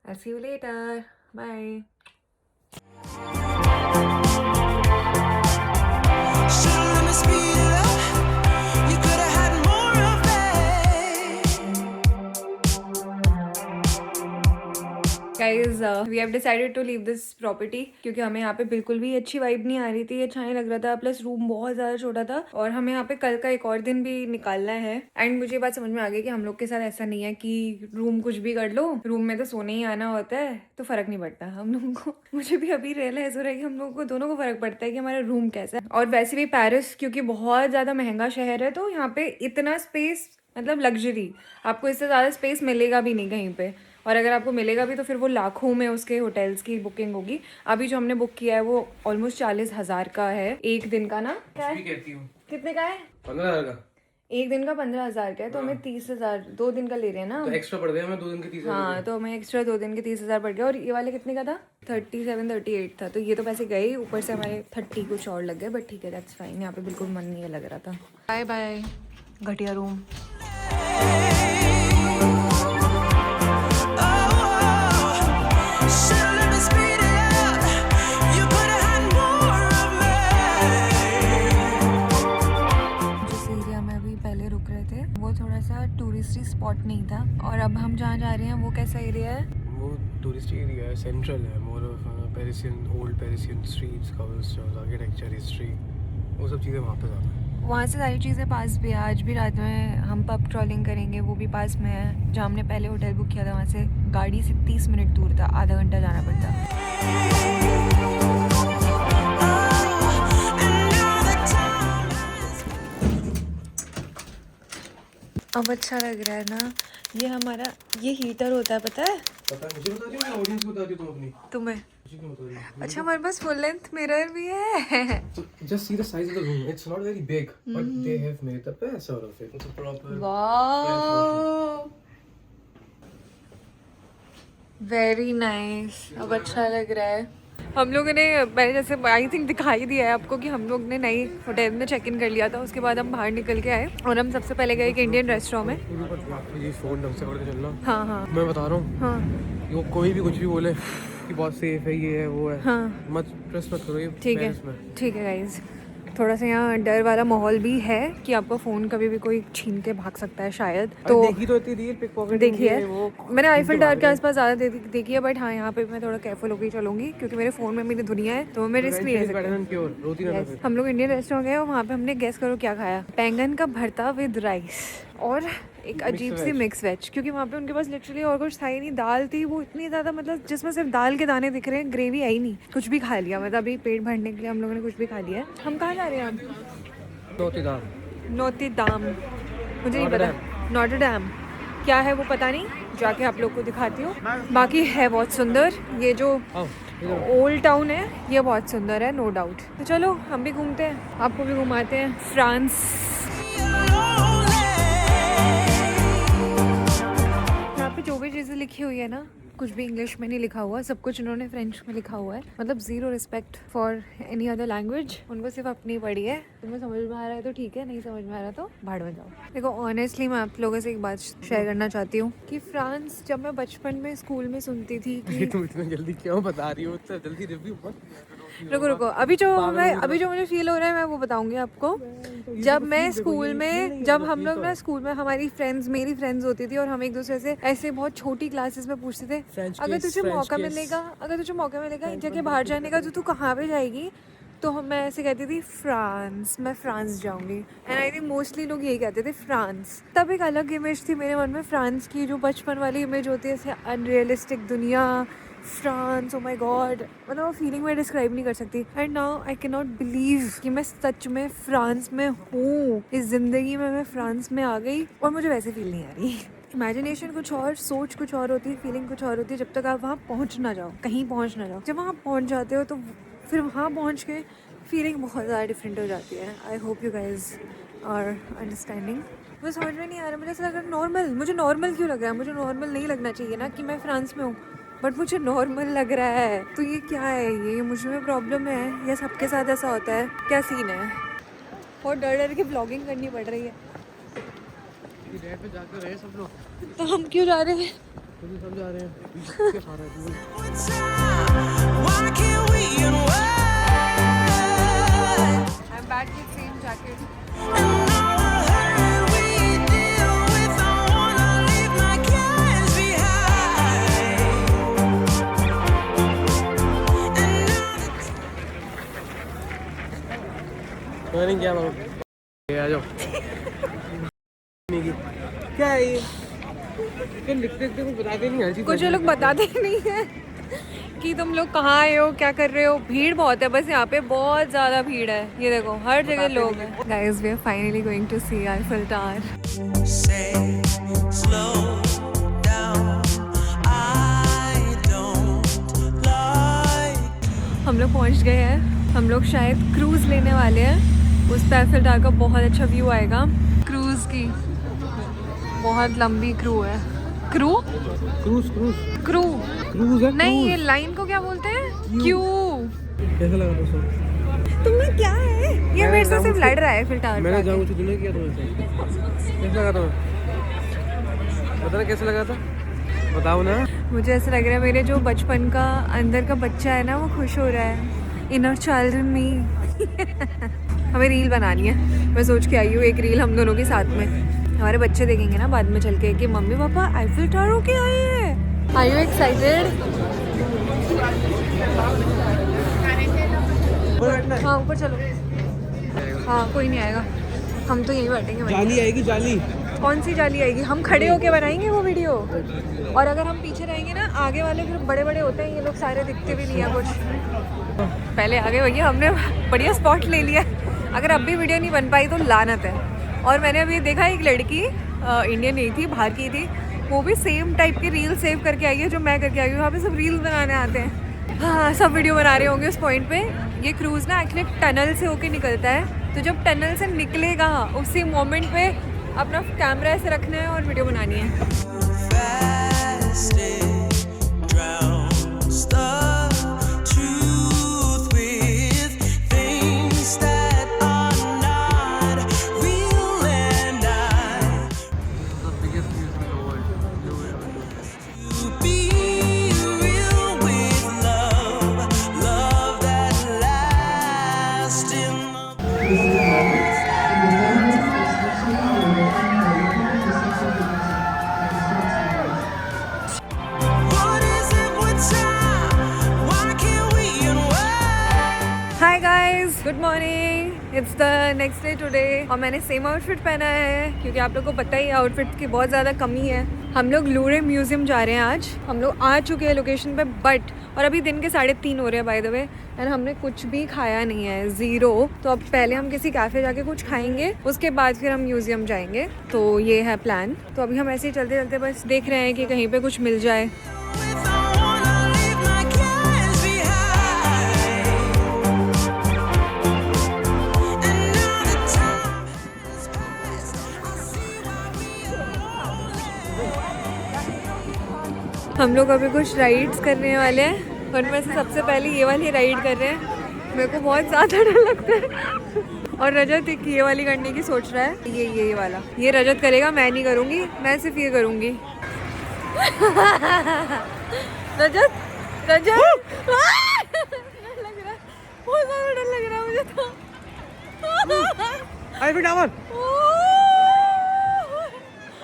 I see you later, bye. Guys we have decided to leave this property क्योंकि हमें यहाँ पे बिल्कुल भी अच्छी वाइब नहीं आ रही थी, अच्छा नहीं लग रहा था, प्लस रूम बहुत ज्यादा छोटा था और हमें यहाँ पे कल का एक और दिन भी निकालना है। एंड मुझे बात समझ में आ गई कि हम लोग के साथ ऐसा नहीं है कि रूम कुछ भी कर लो, रूम में तो सोने ही आना होता है, तो फर्क नहीं पड़ता हम लोगों को। मुझे भी अभी रियलाइज हो रहा है कि हम लोगों को दोनों को फर्क पड़ता है कि हमारा रूम कैसा है। और वैसे भी पेरिस क्योंकि बहुत ज्यादा महंगा शहर है, तो यहाँ पे इतना स्पेस मतलब लग्जरी, आपको इससे ज़्यादा स्पेस मिलेगा भी नहीं कहीं पे, और अगर आपको मिलेगा भी तो फिर वो लाखों में उसके होटल्स की बुकिंग होगी। अभी जो हमने बुक किया है वो ऑलमोस्ट 40,000 का है एक दिन का ना। क्या है? कितने का है? 15,000 का। एक दिन का 15,000 का है, तो हमें 30,000 2 दिन का ले रहे हैं ना, तो एक्स्ट्रा पड़ गया हमें 2 दिन के 30,000। हाँ, तो हमें एक्स्ट्रा 2 दिन के 30,000 पड़ गया। और ये वाले कितने का था? 37-38 था, तो ये तो पैसे गए, ऊपर से हमारे 30 कुछ और लग गए, बट ठीक है, दैट्स फाइन। यहाँ पे बिल्कुल मन नहीं लग रहा था। बाय बाय घटिया रूम। वो थोड़ा सा टूरिस्टी स्पॉट नहीं था, और अब हम जहाँ जा रहे हैं वो कैसा एरिया है? वो टूरिस्ट एरिया है, सेंट्रल है, more of Parisian, old Parisian streets, cobblestones, architecture, history, वो सब चीज़ें वहाँ पे ज़्यादा है। वहाँ से सारी चीज़ें पास भी है। आज भी रात में हम पब ट्रॉलिंग करेंगे, वो भी पास में है। जहाँ हमने पहले होटल बुक किया था वहाँ से गाड़ी से 30 मिनट दूर था, आधा घंटा जाना पड़ता। अब अच्छा लग रहा है ना। ये हमारा ये हीटर होता है, पता है? पता है, मुझे बता दियो या ऑडियंस को बता दियो तुम अपनी? तुम्हें? मुझे क्यों बता दियो? अच्छा, हमारे पास फुल लेंथ मिरर भी है। So just see the size of the room. It's not very big, but they have made the best out of it. It's a proper. वाह, वेरी नाइस। अब अच्छा लग रहा है। हम लोगों ने मैंने जैसे आई थिंक दिखाई दिया है आपको कि हम लोग ने नई होटल में चेक इन कर लिया था, उसके बाद हम बाहर निकल के आए और हम सबसे पहले गए एक इंडियन रेस्टोरेंट में। ये फोन ढंग से पकड़ के चलना। हाँ हाँ, मैं बता रहा हूँ, हाँ वो कोई भी कुछ भी बोले कि बहुत सेफ है, ये है वो है, हाँ, मत ट्रस्ट मत करो। ये ठीक है, पेरिस में। ठीक है गाइज। थोड़ा सा यहाँ डर वाला माहौल भी है कि आपका फ़ोन कभी भी कोई छीन के भाग सकता है शायद। तो देखी तो इतनी रील पिकपॉकेटिंग देखी है वो, मैंने आईफिल टावर के आसपास ज़्यादा देखी है, बट हाँ यहाँ पे मैं थोड़ा केयरफुल होकर चलूंगी क्योंकि मेरे फ़ोन में मेरी दुनिया है, तो मैं रिस्क नहीं ले सकती। हम लोग इंडियन रेस्टोरेंट गए और वहाँ पे हमने गेस करो क्या खाया? बैंगन का भरता विद राइस और एक अजीब सी मिक्स वेज, क्योंकि वहाँ पे उनके पास लिटरली और कुछ था ही नहीं। दाल थी वो इतनी ज़्यादा, मतलब जिसमें सिर्फ दाल के दाने दिख रहे हैं, ग्रेवी आई नहीं। कुछ भी खा लिया, मतलब अभी पेट भरने के लिए हम लोगों ने कुछ भी खा लिया। हम कहाँ जा रहे हैं? नोटेदाम, मुझे नहीं पता। नॉटरडैम क्या है वो पता नहीं, जाके आप लोग को दिखाती हूँ। बाकी है बहुत सुंदर, ये जो ओल्ड टाउन है ये बहुत सुंदर है, नो डाउट। तो चलो हम भी घूमते हैं, आपको भी घुमाते हैं फ्रांस। यहाँ पे जो भी चीज़ें लिखी हुई है ना, कुछ भी इंग्लिश में नहीं लिखा हुआ, सब कुछ उन्होंने फ्रेंच में लिखा हुआ है। मतलब zero respect for any other language, उनको सिर्फ अपनी पड़ी है। तुम्हें समझ में आ रहा है तो ठीक है, नहीं समझ में आ रहा तो भाड़ में जाओ। देखो ऑनेस्टली मैं आप लोगों से एक बात शेयर करना चाहती हूँ कि फ्रांस जब मैं बचपन में स्कूल में सुनती थी कि तुम इतना जल्दी क्यों बता रही हो? इतना जल्दी रिव्यू मत। रुको अभी जो मुझे फील हो रहा है मैं वो बताऊंगी आपको। जब मैं स्कूल में, जब हम लोग ना स्कूल में हमारी फ्रेंड्स, मेरी फ्रेंड्स होती थी और हम एक दूसरे से ऐसे बहुत छोटी क्लासेस में पूछते थे, अगर तुझे मौका मिलेगा जगह बाहर जाने का तो तू कहाँ पे जाएगी? तो मैं ऐसे कहती थी फ्रांस, मैं फ्रांस जाऊंगी। एंड आई थिंक मोस्टली लोग यही कहते थे फ्रांस। तब एक अलग इमेज थी मेरे मन में फ्रांस की, जो बचपन वाली इमेज होती है, ऐसे अनरियलिस्टिक दुनिया, फ्रांस, ओ माय गॉड, मतलब वो फीलिंग मैं डिस्क्राइब नहीं कर सकती। And now I can not believe कि मैं सच में फ्रांस में हूँ। इस जिंदगी में मैं फ्रांस में आ गई और मुझे वैसे फील नहीं आ रही। इमेजिनेशन कुछ और, सोच कुछ और होती है, फीलिंग कुछ और होती है, जब तक आप वहाँ पहुँच ना जाओ, कहीं पहुँच ना जाओ। जब वहाँ पहुँच जाते हो तो फिर वहाँ पहुँच के फीलिंग बहुत ज़्यादा डिफरेंट हो जाती है। I hope you guys are understanding. मुझे समझ में नहीं आ रहा, मुझे ऐसा लग रहा है नॉर्मल। मुझे नॉर्मल क्यों लग रहा है? मुझे नॉर्मल नहीं लगना चाहिए ना कि मैं फ्रांस में हूँ, बट मुझे नॉर्मल लग रहा है। तो ये क्या है? ये मुझ में प्रॉब्लम है या सबके साथ ऐसा होता है? क्या सीन है? और डर के ब्लॉगिंग करनी पड़ रही है। पे जाकर रहे सब लोग, तो हम क्यों जा रहे हैं? सब जा रहे हैं। I'm back with same jacket. Joining किया मैं, आ जाओ। क्या है ये? लिखते लिखते कुछ बताते नहीं हर चीज़। कुछ लोग बताते नहीं है कि तुम लोग कहाँ आए हो, क्या कर रहे हो। भीड़ बहुत है बस यहाँ पे, बहुत ज़्यादा भीड़ है। ये देखो हर जगह लोग हैं। Guys we are finally going to see Eiffel tower. हम लोग पहुँच गए हैं। हम लोग शायद क्रूज़ लेने वाले हैं, उस पर आईफिल टावर का बहुत अच्छा व्यू आएगा। क्रूज़ की बहुत लंबी क्रू है। Crew cruise cruise crew cruise है। नहीं, ये लाइन को क्या बोलते हैं? क्यू। कैसा लगा दोस्तों? तुम्हें क्या है? ये मेरे से सिर्फ लड़ रहा है फिर टावर। मैंने जानबूझ के तूने किया तुम्हें से। कैसा लगा तुम्हें? बताना कैसा लगा था, बताओ ना। मुझे ऐसा लग रहा है मेरे जो बचपन का अंदर का बच्चा है ना, वो खुश हो रहा है। इनर चाइल्ड इन मी। हमें रील बनानी है। मैं सोच के आई हूँ एक रील हम दोनों के साथ में। हमारे बच्चे देखेंगे ना बाद में चल के कि मम्मी पापा आईफिल टावर होके आए हैं। Are you excited? हाँ ऊपर चलो। हाँ कोई नहीं आएगा, हम तो यहीं बैठेंगे। जाली आएगी, जाली। कौन सी जाली आएगी? हम खड़े होके बनाएंगे वो वीडियो। और अगर हम पीछे रहेंगे ना, आगे वाले फिर बड़े बड़े होते हैं, ये लोग सारे दिखते भी नहीं है कुछ। पहले आगे भैया हमने बढ़िया स्पॉट ले लिया। अगर अब भी वीडियो नहीं बन पाई तो लानत है। और मैंने अभी देखा एक लड़की इंडियन नहीं थी, बाहर की थी, वो भी सेम टाइप के रील सेव करके आई है जो मैं करके आई हूँ। यहाँ पे सब रील बनाने आते हैं। हाँ सब वीडियो बना रहे होंगे उस पॉइंट पे। ये क्रूज़ ना एक्चुअली टनल से होके निकलता है, तो जब टनल से निकलेगा उसी मोमेंट पे अपना कैमरा ऐसे रखना है और वीडियो बनानी है। Hi guys, good morning. It's the next day today और मैंने सेम आउटफिट पहना है क्योंकि आप लोग को पता ही है आउटफिट की बहुत ज़्यादा कमी है। हम लोग लूरे म्यूज़ियम जा रहे हैं आज। हम लोग आ चुके हैं लोकेशन पे बट और अभी दिन के 3:30 हो रहे हैं बाय द वे। एंड हमने कुछ भी खाया नहीं है, ज़ीरो। तो अब पहले हम किसी कैफ़े जाके कुछ खाएंगे, उसके बाद फिर हम म्यूज़ियम जाएंगे। तो ये है प्लान। तो अभी हम ऐसे ही चलते चलते बस देख रहे हैं कि कहीं पर कुछ मिल जाए। हम लोग अभी कुछ राइड्स करने वाले हैं, उनमें से सबसे पहले ये वाली राइड कर रहे हैं। मेरे को बहुत ज़्यादा डर लगता है। और रजत एक ये वाली करने की सोच रहा है। ये वाला ये रजत करेगा, मैं नहीं करूँगी, मैं सिर्फ ये करूँगी। रजत रजत डर लग रहा है, बहुत ज़्यादा डर लग रहा है मुझे तो। Eiffel tower.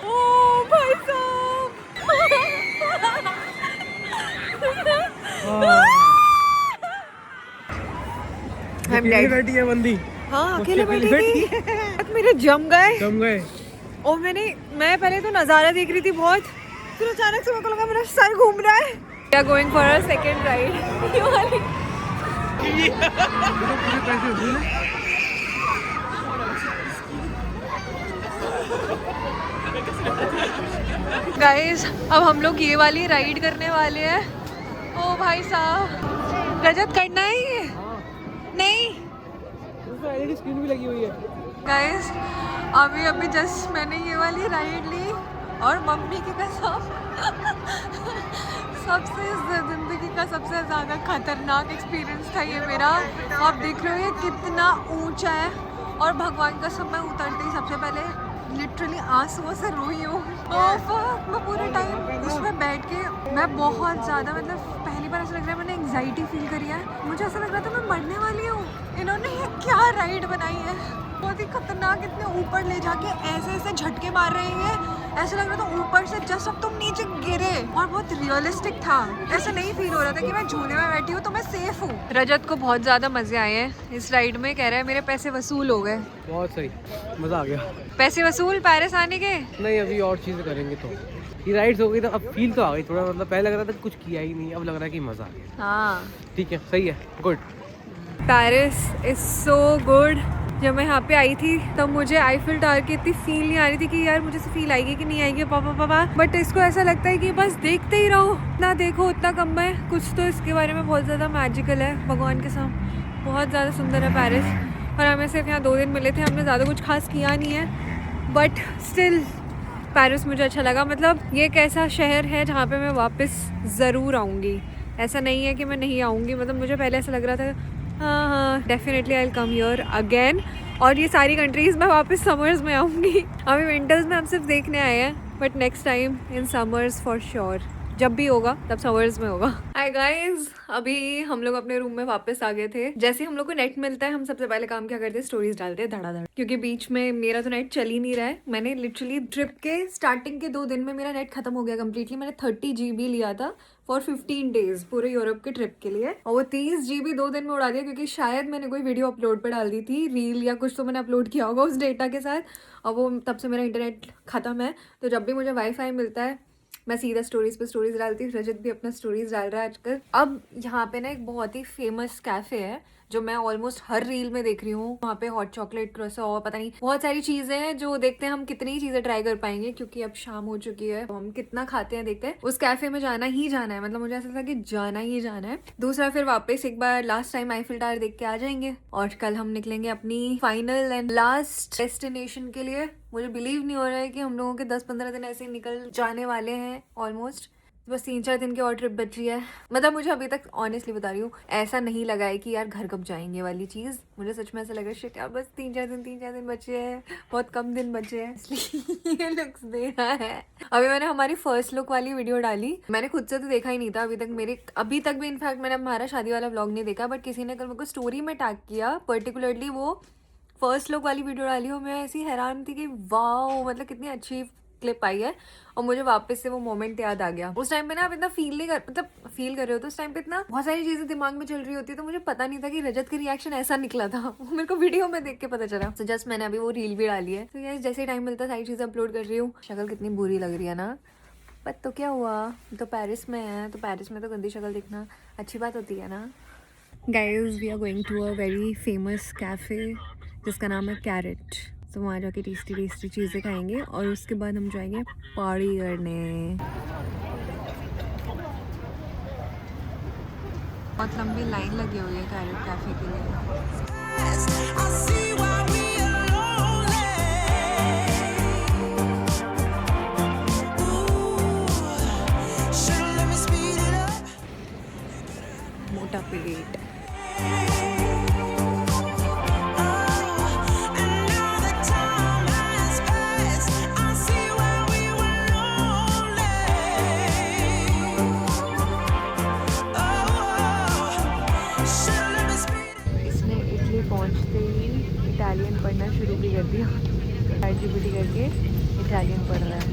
ओ भाई साहब। अकेले बैठी है बंदी। हाँ अकेले बैठी थी। मेरे जम गए। और मैं पहले तो नज़ारा देख रही थी बहुत, फिर अचानक से मेरे को लगा मेरा सर घूम रहा है। We are going for a second ride। ये वाली। गाइस अब हम लोग ये वाली राइड करने वाले हैं। ओ भाई साहब, रजत करना है ये? नहीं, उसमें एलईडी स्क्रीन भी लगी हुई है। गाइस अभी जस्ट मैंने ये वाली राइड ली और मम्मी की कसम सबसे ज़िंदगी का सबसे ज़्यादा खतरनाक एक्सपीरियंस था ये मेरा। आप देख रहे हो ये कितना ऊंचा है और भगवान का सब मैं उतरते ही सबसे पहले लिटरली आंसुओं से रोई हूँ। मैं पूरे टाइम उसमें बैठ के मैं बहुत ज़्यादा पहली बार ऐसा लग रहा है मैंने एंग्जाइटी फील करी है। मुझे ऐसा लग रहा था मैं मरने वाली हूँ। इन्होंने ये क्या राइड बनाई है, बहुत ही खतरनाक। इतने ऊपर ले जाके ऐसे ऐसे झटके मार रहे हैं, ऐसा लग रहा था ऊपर से जस्ट अब तुम नीचे गिरे, और बहुत रियलिस्टिक था। ऐसा नहीं फील हो रहा था कि मैं झूले में बैठी हूँ तो मैं सेफ हूँ। रजत को बहुत ज्यादा मजे आए हैं इस राइड में, कह रहा है मेरे पैसे वसूल हो गए। बहुत सही, मज़ा आ गया। पैसे वसूल पेरिस आने के? नहीं, अभी और चीज़ें करेंगे तो ये राइड्स हो गई तो अब फील तो आ गई थोड़ा, मतलब पहले लग रहा था कि कुछ किया ही नहीं, अब लग रहा है कि मज़ा आ गया। हाँ ठीक है, सही है, good. Paris is so good. जब मैं यहाँ पे आई थी तब मुझे आईफिल टावर की इतनी फील नहीं आ रही थी कि यार मुझे से फील आएगी कि नहीं आएगी पापा, बट इसको ऐसा लगता है कि बस देखते ही रहो, ना देखो उतना कम है। कुछ तो इसके बारे में बहुत ज़्यादा मैजिकल है, भगवान के साथ बहुत ज़्यादा सुंदर है पेरिस। और हमें सिर्फ यहाँ 2 दिन मिले थे, हमने ज़्यादा कुछ खास किया नहीं है, बट स्टिल पेरिस मुझे अच्छा लगा। मतलब ये एक ऐसा शहर है जहाँ पे मैं वापस ज़रूर आऊँगी, ऐसा नहीं है कि मैं नहीं आऊँगी। मतलब मुझे पहले ऐसा लग रहा था हाँ definitely I will come here again, और ये सारी कंट्रीज़ मैं वापस समर्स में आऊँगी। अभी विंटर्स में हम सिर्फ देखने आए हैं, but next time in summers for sure, जब भी होगा तब समर्स में होगा। हाय गाइस, अभी हम लोग अपने रूम में वापस आ गए थे। जैसे हम लोग को नेट मिलता है हम सबसे पहले काम क्या करते हैं, स्टोरीज डालते हैं धड़ाधड़, क्योंकि बीच में मेरा तो नेट चल ही नहीं रहा है। मैंने लिटरली ट्रिप के स्टार्टिंग के 2 दिन में मेरा नेट खत्म हो गया कम्प्लीटली। मैंने 30 GB लिया था फॉर 15 डेज पूरे यूरोप के ट्रिप के लिए, और वो 30 GB 2 दिन में उड़ा दिया, क्योंकि शायद मैंने कोई वीडियो अपलोड पर डाल दी थी, रील या कुछ तो मैंने अपलोड किया होगा उस डेटा के साथ, और वो तब से मेरा इंटरनेट खत्म है। तो जब भी मुझे वाईफाई मिलता है मैं सीधा स्टोरीज पे स्टोरीज डालती हूँ। रजत भी अपना स्टोरीज डाल रहा है आजकल। अब यहाँ पे ना एक बहुत ही फेमस कैफे है जो मैं ऑलमोस्ट हर रील में देख रही हूँ। वहाँ पे हॉट चॉकलेट, क्रोसो, पता नहीं बहुत सारी चीजें हैं जो देखते हैं हम कितनी चीजें ट्राई कर पाएंगे, क्योंकि अब शाम हो चुकी है। हम कितना खाते हैं देखते हैं। उस कैफे में जाना ही जाना है, मतलब मुझे ऐसा था कि जाना ही जाना है। दूसरा फिर वापस एक बार लास्ट टाइम आईफिल टावर देख के आ जाएंगे, और कल हम निकलेंगे अपनी फाइनल एंड लास्ट डेस्टिनेशन के लिए। मुझे बिलीव नहीं हो रहा है कि हम लोगों के 10-15 दिन ऐसे निकल जाने वाले हैं ऑलमोस्ट। बस 3-4 दिन की और ट्रिप बची है। मतलब मुझे अभी तक ऑनेस्टली बता रही हूँ ऐसा नहीं लगा है कि यार घर कब जाएंगे वाली चीज़। मुझे सच में ऐसा लगा शिट यार बस 3-4 दिन बचे हैं, बहुत कम दिन बचे हैं, इसलिए ये लुक्स दे रहा है। अभी मैंने हमारी फर्स्ट लुक वाली वीडियो डाली, मैंने खुद से तो देखा ही नहीं था अभी तक भी इनफैक्ट मैंने हमारा शादी वाला व्लॉग नहीं देखा, बट किसी ने कल मेरे को स्टोरी में टैग किया, पर्टिकुलरली वो फर्स्ट लुक वाली वीडियो डाली, और मैं ऐसी हैरान थी कि वाओ मतलब कितनी अच्छी क्लिप आई है। और मुझे वापस से वो मोमेंट याद आ गया। उस टाइम पे ना आप इतना फील कर रहे हो, तो उस टाइम पे इतना बहुत सारी चीजें दिमाग में चल रही होती है, तो मुझे पता नहीं था कि रजत का रिएक्शन ऐसा निकला था। वो मेरे को वीडियो में देख के पता चला। तो जस्ट मैंने अभी वो रील भी डाली है, तो यार जैसे टाइम मिलता है सारी चीजें अपलोड कर रही हूँ। शक्ल कितनी बुरी लग रही है ना, बट तो क्या हुआ, तो पेरिस में है, तो पेरिस में तो गंदी शक्ल दिखना अच्छी बात होती है ना। Guys we are going to a very famous cafe जिसका नाम है कैरेट। तो वहाँ जाके टेस्टी चीज़ें खाएंगे, और उसके बाद हम जाएंगे पार्टी करने। बहुत लंबी लाइन लगी हुई है कैरेट कैफे के लिए। मोटा पेट। पहुंचते ही इटालियन पढ़ना शुरू भी कर दिया। ChatGPT करके इटालियन पढ़ रहा है।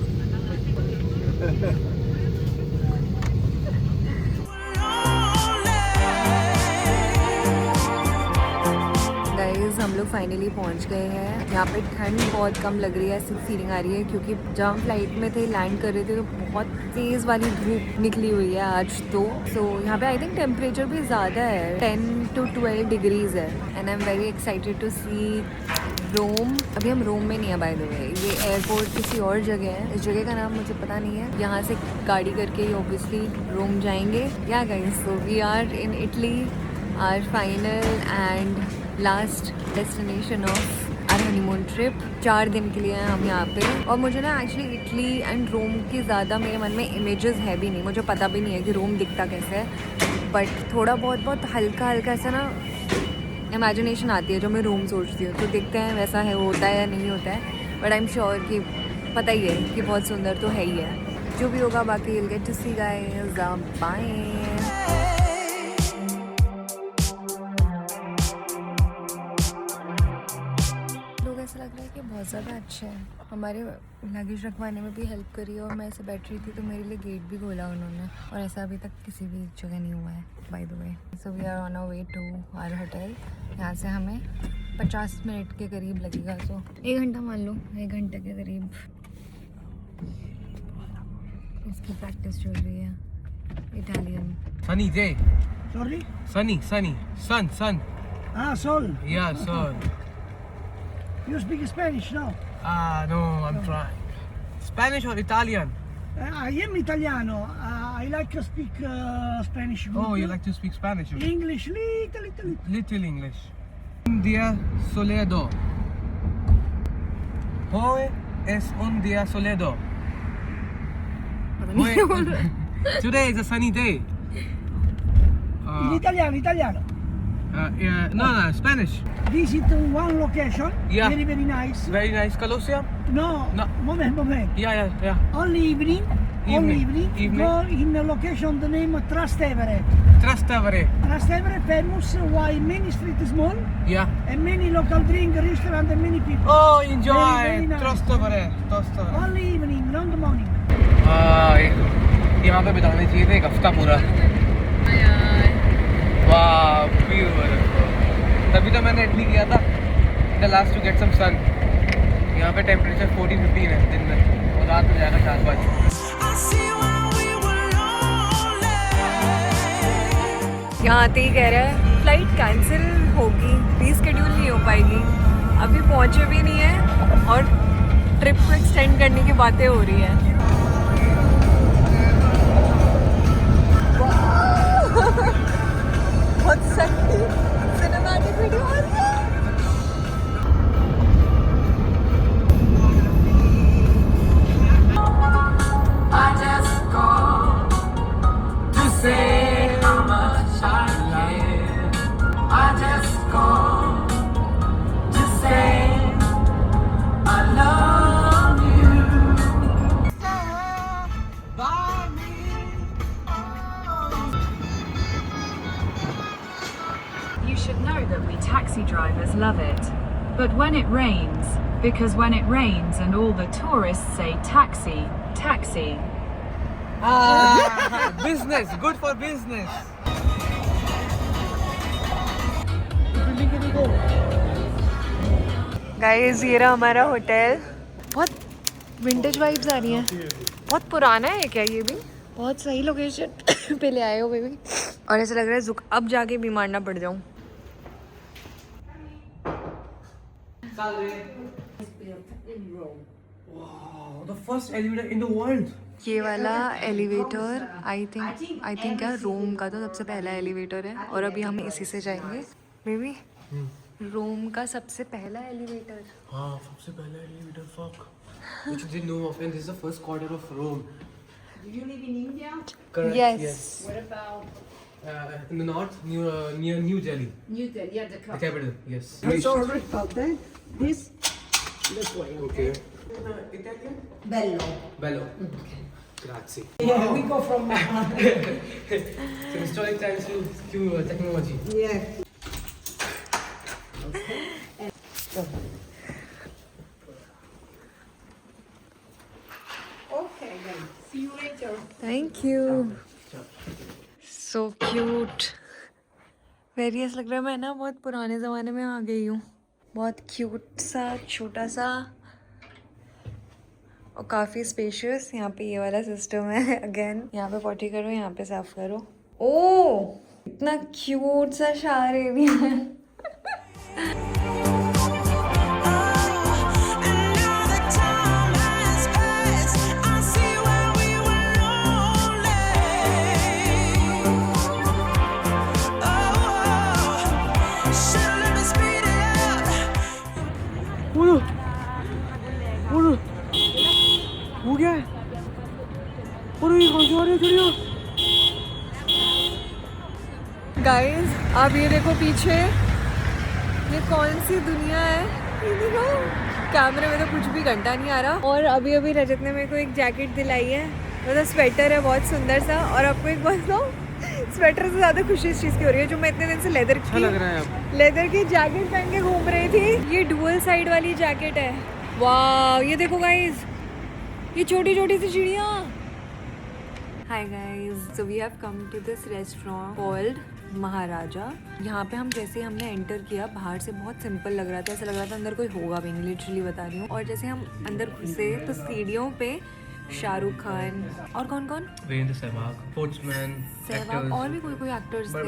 गाइस हम लोग फाइनली पहुंच गए हैं। यहाँ पे ठंड बहुत कम लग रही है, ऐसी फीलिंग आ रही है, क्योंकि जब हम फ्लाइट में थे लैंड कर रहे थे तो बहुत तेज़ वाली धूप निकली हुई है आज तो। सो यहाँ पे आई थिंक टेम्परेचर भी ज़्यादा है, 10 to 12 डिग्रीज है। And I am very excited to see Rome. अभी हम रोम में नहीं है बाय द वे, ये एयरपोर्ट किसी और जगह है। इस जगह का नाम मुझे पता नहीं है। यहाँ से गाड़ी करके ऑब्वियसली रोम जाएंगे। या guys so we are in Italy, our final and last destination of our honeymoon trip. 4 दिन के लिए हैं हम यहाँ पे। और मुझे ना एक्चुअली इटली एंड रोम की ज़्यादा मेरे मन में इमेजेस है भी नहीं, मुझे पता भी नहीं है कि रोम दिखता कैसे है, बट थोड़ा बहुत हल्का ऐसा ना इमेजिनेशन आती है जो मैं रोम सोचती हूँ। तो देखते हैं वैसा है, होता है या नहीं होता है, बट आई एम श्योर कि पता ही है कि बहुत सुंदर तो है ही है। जो भी होगा बाकी will get to see guys, bye. ऐसा लग रहा है कि बहुत ज़्यादा अच्छा है। हमारे लगेज रखवाने में भी हेल्प करी और मैं ऐसे बैठ रही थी तो मेरे लिए गेट भी खोला उन्होंने, और ऐसा अभी तक किसी भी जगह नहीं हुआ है by the way. So we are on a way to our hotel. यहाँ से हमें 50 मिनट के करीब लगेगा, सो 1 घंटा मान लो, 1 घंटे के करीब। इसकी प्रैक्टिस चल रही है Italian. Sunny day. Sorry? Sunny. Sun. Ah, Sol. Yeah, sun. You speak Spanish, no? No, I'm trying. Spanish or Italian? I am Italiano. I like to speak Spanish. Oh, good. you like to speak Spanish? English, little. Little English. Un día soleado. Hoy es un día soleado. Today is a sunny day. In Italiano. No, Spanish. Visit one location. Yeah. Very, very nice. Very nice. Colosseum? No. No. Moment. Yeah. Only evening. Evening. Go in the location the name Trastevere. Trastevere. Trastevere famous why many street small Yeah. and many local drink restaurant and many people. Oh, enjoy. Very nice. Trastevere. Only evening, not the morning. यहाँ पे बिताने चाहिए थे एक हफ्ता पूरा। वाह, ब्यूटीफुल। तभी तो मैंने इटली किया था। The last to get some sun. यहाँ पे टेम्परेचर 14-15 है दिन में, और रात में जाएगा 4-5। यहाँ आते ही कह रहा है फ्लाइट कैंसिल होगी, रीस्केड्यूल नहीं हो पाएगी। अभी पहुँचे भी नहीं है और ट्रिप को एक्सटेंड करने की बातें हो रही है। बहुत सही सिनेमैटिक वीडियो आ रही है। I just called to say how much I care. I just called to say I love you. By me. You should know that we taxi drivers love it. But when it rains, because when it rains and all the tourists say taxi, taxi. Business, good for business. Guys ये रहा हमारा होटल। बहुत विंटेज वाइब्स आ रही हैं। बहुत पुराना है क्या ये भी? बहुत सही लोकेशन पे ले आए हो बेबी। और ऐसा लग रहा है अब जाके बीमार ना पड़ जाऊं। Wow, the first elevator in the world. ये वाला एलिवेटर आई थिंक यार रोम का तो सबसे पहला एलिवेटर है, और अभी हम इसी से जाएंगे बेबी। रोम का सबसे पहला एलिवेटर। हाँ, सबसे पहला elevator. Fuck. Which you didn't know of, and this is the first quarter of Rome. Do you live in India? Correct. Yes. What about In the north, near New Delhi, New Delhi? Yeah, the the capital. Yes. Sorry about that. This way. Okay. Italian? Bello. Bello. Grazie. Yeah, we go from So historic times to technology. yeah. Okay then. See you later. Thank you. So cute. Various लग रहा है, मैं ना बहुत पुराने ज़माने में आ गई हूँ। बहुत क्यूट सा, छोटा सा और काफ़ी स्पेशियस। यहाँ पे ये वाला सिस्टम है अगेन। यहाँ पे पॉटी करो, यहाँ पे साफ करो। ओ इतना क्यूट सा शावर एरिया है। हो गया है। और ये कौन सी आ रही है चिड़िया? गाइस आप ये देखो पीछे, ये कौन सी दुनिया है? ये देखो कैमरे में तो कुछ भी घंटा नहीं आ रहा। और अभी अभी रजत ने मेरे को एक जैकेट दिलाई है, मतलब स्वेटर है बहुत सुंदर सा। और आपको एक बात बताऊं, स्वेटर से ज्यादा खुशी इस चीज की हो रही है जो मैं इतने दिन से अच्छा लग रहा है अब। लेदर की जैकेट पहन के घूम रही थी। ये डुअल साइड वाली जैकेट है। वाह ये देखो गाइस, ये छोटी छोटी सी चिड़िया। Hi guys, so we have come to this restaurant called Maharaja. यहाँ पे हम जैसे हमने एंटर किया, बाहर से बहुत सिंपल लग रहा था, ऐसा लग रहा था अंदर कोई होगा भी नहीं, लिटरली बता रही हूँ। और जैसे हम अंदर घुसे तो सीढ़ियों पे शाहरुख खान और कौन कौन, वीरेंद्र सहवाग, स्पोर्ट्समैन, सहवाग और भी कोई कोई एक्टर्स थे।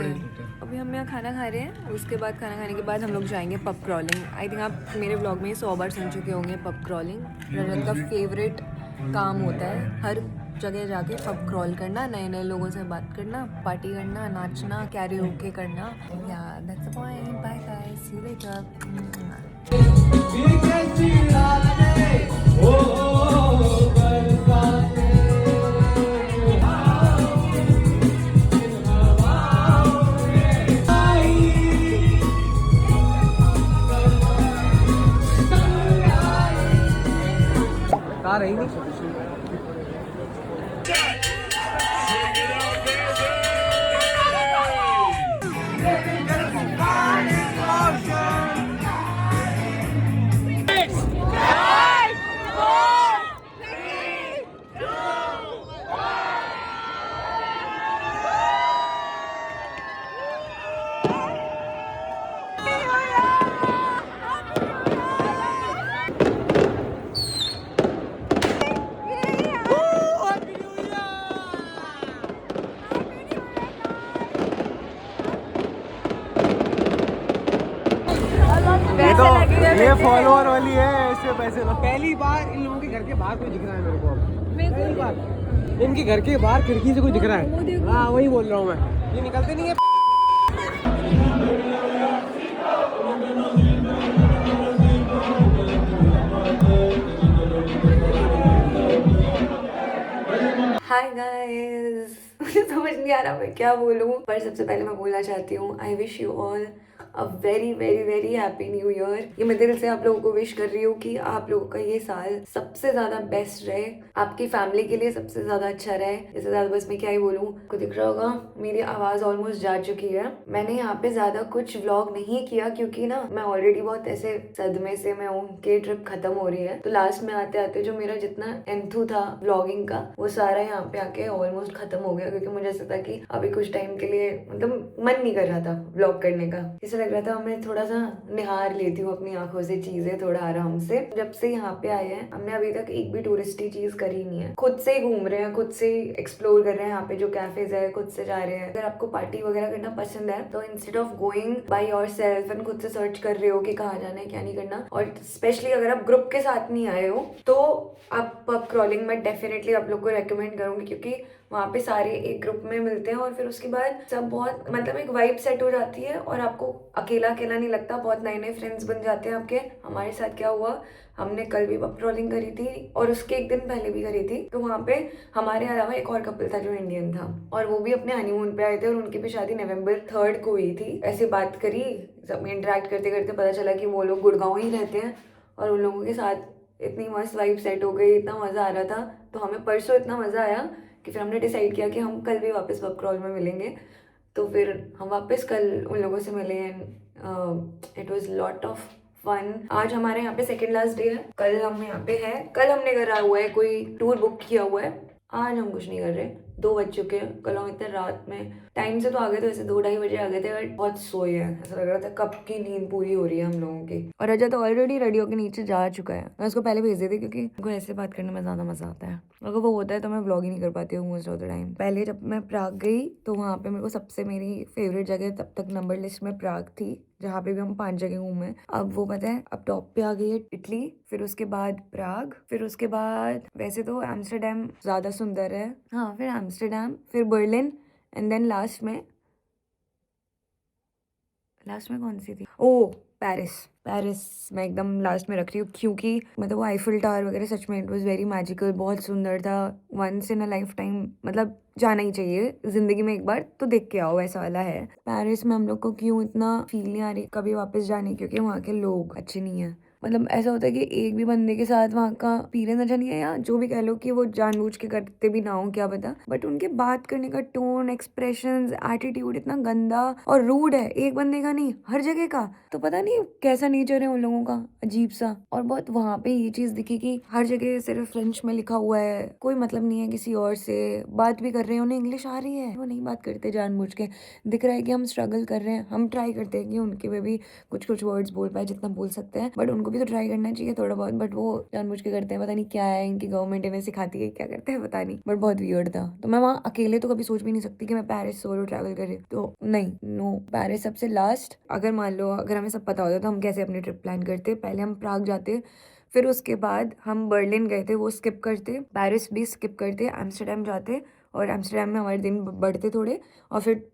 अभी हम यहाँ खाना खा रहे हैं, उसके बाद खाना खाने के बाद हम लोग जाएंगे पब क्रॉलिंग। आई थिंक आप मेरे ब्लॉग में 100 बार सुन चुके होंगे पब क्रॉलिंग। रजत का फेवरेट काम होता है हर जगह जाके पब क्रॉल करना, नए नए लोगों से बात करना, पार्टी करना, नाचना, कैरियोके करना। या that's the point. Bye guys, see you later. Car है ही नहीं। ये फॉलोअर वाली है, इससे पैसे लो। पहली बार इन लोगों के घर के बाहर कोई दिख रहा है मेरे को अब। पहली बार इनके घर के बाहर खिड़की से कोई दिख रहा है। हाँ वही बोल रहा हूँ मैं, ये निकलते नहीं है। हाय गाइस, मुझे समझ नहीं आ रहा मैं क्या बोलूँ, पर सबसे पहले मैं बोलना चाहती हूँ I wish you all a very very very happy new year. ये मैं दिल से आप लोगों को विश कर रही हूँ कि आप लोगों का ये साल सबसे ज्यादा बेस्ट रहे, आपकी फैमिली के लिए सबसे ज्यादा अच्छा रहे। इससे ज्यादा बस मैं क्या ही बोलूँ। आपको दिख रहा होगा मेरी आवाज ऑलमोस्ट जा चुकी है। मैंने यहाँ पे ज्यादा कुछ व्लॉग नहीं किया क्योंकि ना मैं ऑलरेडी बहुत ऐसे सदमे से मैं हूँ कि ट्रिप खत्म हो रही है। तो लास्ट में आते आते जो मेरा जितना एंथू था व्लॉगिंग का वो सारा यहाँ पे आके ऑलमोस्ट खत्म हो गया, क्योंकि मुझे ऐसा था कि अभी कुछ टाइम के लिए मतलब मन नहीं कर रहा था व्लॉग करने का। इसे लग रहा था मैं थोड़ा सा निहार लेती हूँ अपनी आंखों से चीजें थोड़ा आराम से। जब से यहाँ पे आए हैं हमने अभी तक एक भी टूरिस्टी चीज करी नहीं है, खुद से ही घूम रहे हैं, खुद से ही एक्सप्लोर कर रहे हैं। यहाँ पे जो कैफेज है खुद से जा रहे हैं। अगर आपको पार्टी वगैरह करना पसंद है तो instead of going by yourself and खुद से सर्च कर रहे हो कि कहाँ जाना है क्या नहीं करना, और स्पेशली अगर आप ग्रुप के साथ नहीं आए हो तो आप पब क्रॉलिंग में डेफिनेटली आप लोग को रेकमेंड करूंगी, क्योंकि वहाँ पे सारे एक ग्रुप में मिलते हैं और फिर उसके बाद सब बहुत मतलब एक वाइब सेट हो जाती है और आपको अकेला अकेला नहीं लगता, बहुत नए नए फ्रेंड्स बन जाते हैं आपके। हमारे साथ क्या हुआ, हमने कल भी पब क्रॉलिंग करी थी और उसके एक दिन पहले भी करी थी। तो वहाँ पे हमारे अलावा एक और कपल था जो इंडियन था और वो भी अपने हनीमून पे आए थे और उनकी भी शादी November 3 को हुई थी। ऐसे बात करी, सब इंटरेक्ट करते करते पता चला कि वो लोग गुड़गांव ही रहते हैं और उन लोगों के साथ इतनी मस्त वाइब सेट हो गई, इतना मज़ा आ रहा था। तो हमें परसों इतना मज़ा आया कि फिर हमने डिसाइड किया कि हम कल भी वापस पब क्रॉल में मिलेंगे। तो फिर हम वापस कल उन लोगों से मिले and it was lot of fun. आज हमारे यहाँ पे सेकंड लास्ट डे है, कल हम यहाँ पे है। कल हमने करा हुआ है कोई टूर बुक किया हुआ है, आज हम कुछ नहीं कर रहे। 2 बज चुके हैं, कल हम इतने रात में टाइम से तो आ गए थे, वैसे 2-2:30 बजे आ गए थे, बट बहुत सोए हैं, ऐसा लग रहा था कब की नींद पूरी हो रही है हम लोगों की। और रजत तो ऑलरेडी रेडी होकर नीचे जा चुका है। मैं उसको पहले भेज देती क्योंकि उनको ऐसे बात करने में ज़्यादा मज़ा आता है। अगर वो होता है तो मैं व्लॉग ही नहीं कर पाती हूँ मोस्ट ऑफ द टाइम। पहले जब मैं प्राग गई तो वहाँ पे मेरे को सबसे मेरी फेवरेट जगह तब तक नंबर लिस्ट में प्राग थी, जहाँ पे भी हम 5 जगह घूमे। अब वो पता है अब टॉप पे आ गई है इटली, फिर उसके बाद प्राग, फिर उसके बाद वैसे तो एम्स्टर्डम ज़्यादा सुंदर है, हाँ फिर एम्स्टर्डम, फिर बर्लिन एंड देन लास्ट में कौन सी थी, ओ पेरिस मैं एकदम लास्ट में रख रही हूँ क्योंकि मतलब वो आईफिल टावर वगैरह सच में इट वॉज वेरी मैजिकल, बहुत सुंदर था। Once in a lifetime मतलब जाना ही चाहिए जिंदगी में एक बार तो देख के आओ, ऐसा वाला है। पेरिस में हम लोग को क्यों इतना फील नहीं आ रही कभी वापस जाने, क्योंकि वहाँ के लोग अच्छे नहीं है। मतलब ऐसा होता है कि एक भी बंदे के साथ वहाँ का एक्सपीरियंस अच्छा नहीं है, या जो भी कह लो कि वो जानबूझ के करते भी ना हो, क्या पता, बट उनके बात करने का टोन, एक्सप्रेशंस, एटीट्यूड इतना गंदा और रूड है, एक बंदे का नहीं हर जगह का। तो पता नहीं कैसा नेचर है उन लोगों का, अजीब सा। और बहुत वहाँ पे ये चीज दिखी कि हर जगह सिर्फ फ्रेंच में लिखा हुआ है, कोई मतलब नहीं है किसी और से बात भी कर रहे हैं, उन्हें इंग्लिश आ रही है, वो नहीं बात करते जानबूझ के। दिख रहा है कि हम स्ट्रगल कर रहे हैं, हम ट्राई करते हैं कि उनके में भी कुछ कुछ वर्ड्स बोल पाए जितना बोल सकते हैं, बट उनको भी तो ट्राई करना चाहिए थोड़ा बहुत, बट वो जानबूझ के करते हैं। पता नहीं क्या है, इनकी गवर्नमेंट इन्हें सिखाती है, क्या करते हैं पता नहीं, बट बहुत वियर्ड था। तो मैं वहाँ अकेले तो कभी सोच भी नहीं सकती कि मैं पेरिस सोलो ट्रैवल करे, तो नहीं, नो, पेरिस सबसे लास्ट। अगर मान लो अगर हमें सब पता होता तो हम कैसे अपनी ट्रिप प्लान करते, पहले हम प्राग जाते, फिर उसके बाद हम बर्लिन गए थे, वो स्किप करते, पेरिस भी स्किप करते, एम्स्टर्डम जाते, और एम्स्टर्डम में हमारे दिन बढ़ते थोड़े, और फिर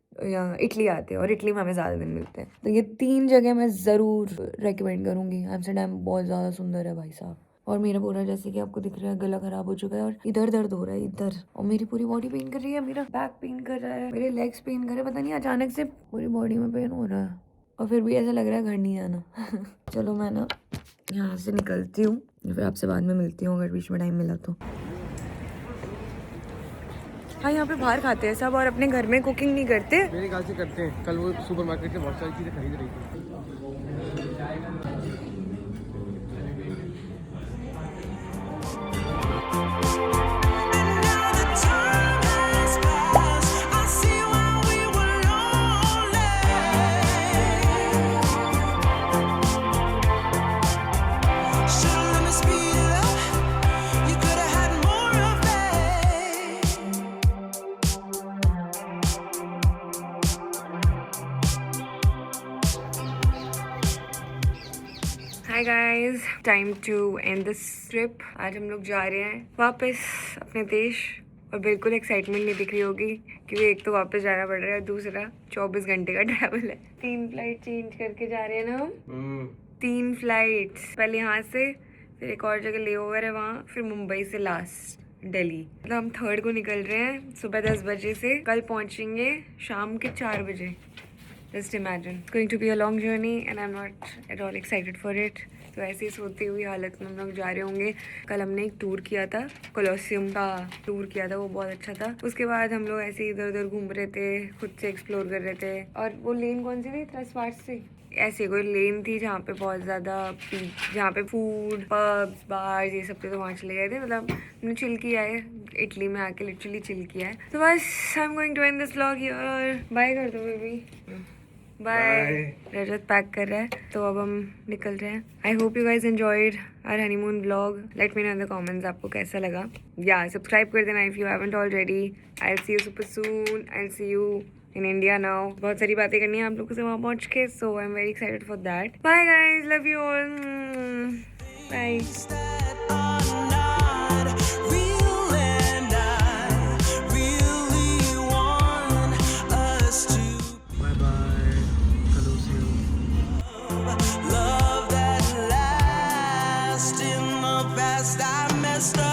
इटली आते हैं, और इटली में हमें ज़्यादा दिन मिलते हैं। तो ये 3 जगह मैं ज़रूर रेकमेंड करूँगी। एम्स्टर्डम बहुत ज़्यादा सुंदर है भाई साहब। और मेरा पूरा, जैसे कि आपको दिख रहा है, गला खराब हो चुका है और इधर दर्द हो रहा है इधर, और मेरी पूरी बॉडी पेन कर रही है, मेरा बैक पेन कर रहा है, मेरे लेग्स पेन कर रहे हैं, पता नहीं अचानक से पूरी बॉडी में पेन हो रहा है, और फिर भी ऐसा लग रहा है घर नहीं आना। चलो मैं ना यहाँ से निकलती हूँ, फिर आपसे बाद में मिलती हूँ अगर बीच में टाइम मिला तो। हाँ, यहाँ पे बाहर खाते हैं सब, और अपने घर में कुकिंग नहीं करते। मेरे ख्याल से करते हैं। कल वो सुपरमार्केट से बहुत सारी चीज़ें खरीद रही थी। Hi guys, time to end this trip. आज हम लोग जा रहे हैं वापस अपने देश, और बिल्कुल एक्साइटमेंट नहीं दिख रही होगी क्योंकि एक तो वापस जाना पड़ रहा है और दूसरा 24 घंटे का ट्रैवल है। 3 फ्लाइट चेंज करके जा रहे हैं ना हम। 3 फ्लाइट्स, पहले यहाँ से, फिर एक और जगह ले ओवर है वहाँ, फिर मुंबई से लास्ट दिल्ली। मतलब हम 3rd को निकल रहे हैं सुबह 10 बजे से, कल पहुँचेंगे शाम के 4 बजे। Just imagine. It's going to be a long journey and I'm not at all excited for it. तो ऐसे ही सोती हुई हालत में हम लोग जा रहे होंगे। कल हमने एक टूर किया था, कोलोसियम का टूर किया था, वो बहुत अच्छा था। उसके बाद हम लोग ऐसे इधर उधर घूम रहे थे, खुद से एक्सप्लोर कर रहे थे। और वो लेन कौन सी थी, ट्रसवार्ड से ऐसी कोई लेन थी जहाँ पे बहुत ज़्यादा जहाँ पे फूड, पब्स, बार्स, ये सब थे, तो वहाँ चले गए थे। मतलब हमने चिल किया है, इटली में आके लिटरली चिल किया है। तो बस I am going to end this vlog here. Bye कर दो बेबी, बाय। रजत पैक कर रहा है, तो अब हम निकल रहे हैं। I hope you guys enjoyed our honeymoon vlog. Let me know in the comments आपको कैसा लगा। या सब्सक्राइब कर देना if you haven't already. I will see you super soon. I will see you in India now. बहुत सारी बातें करनी है आप लोगों से वहाँ पहुँच के, so I am very excited for that. Bye guys, love you all, bye. Love that lasts in the past. I messed up.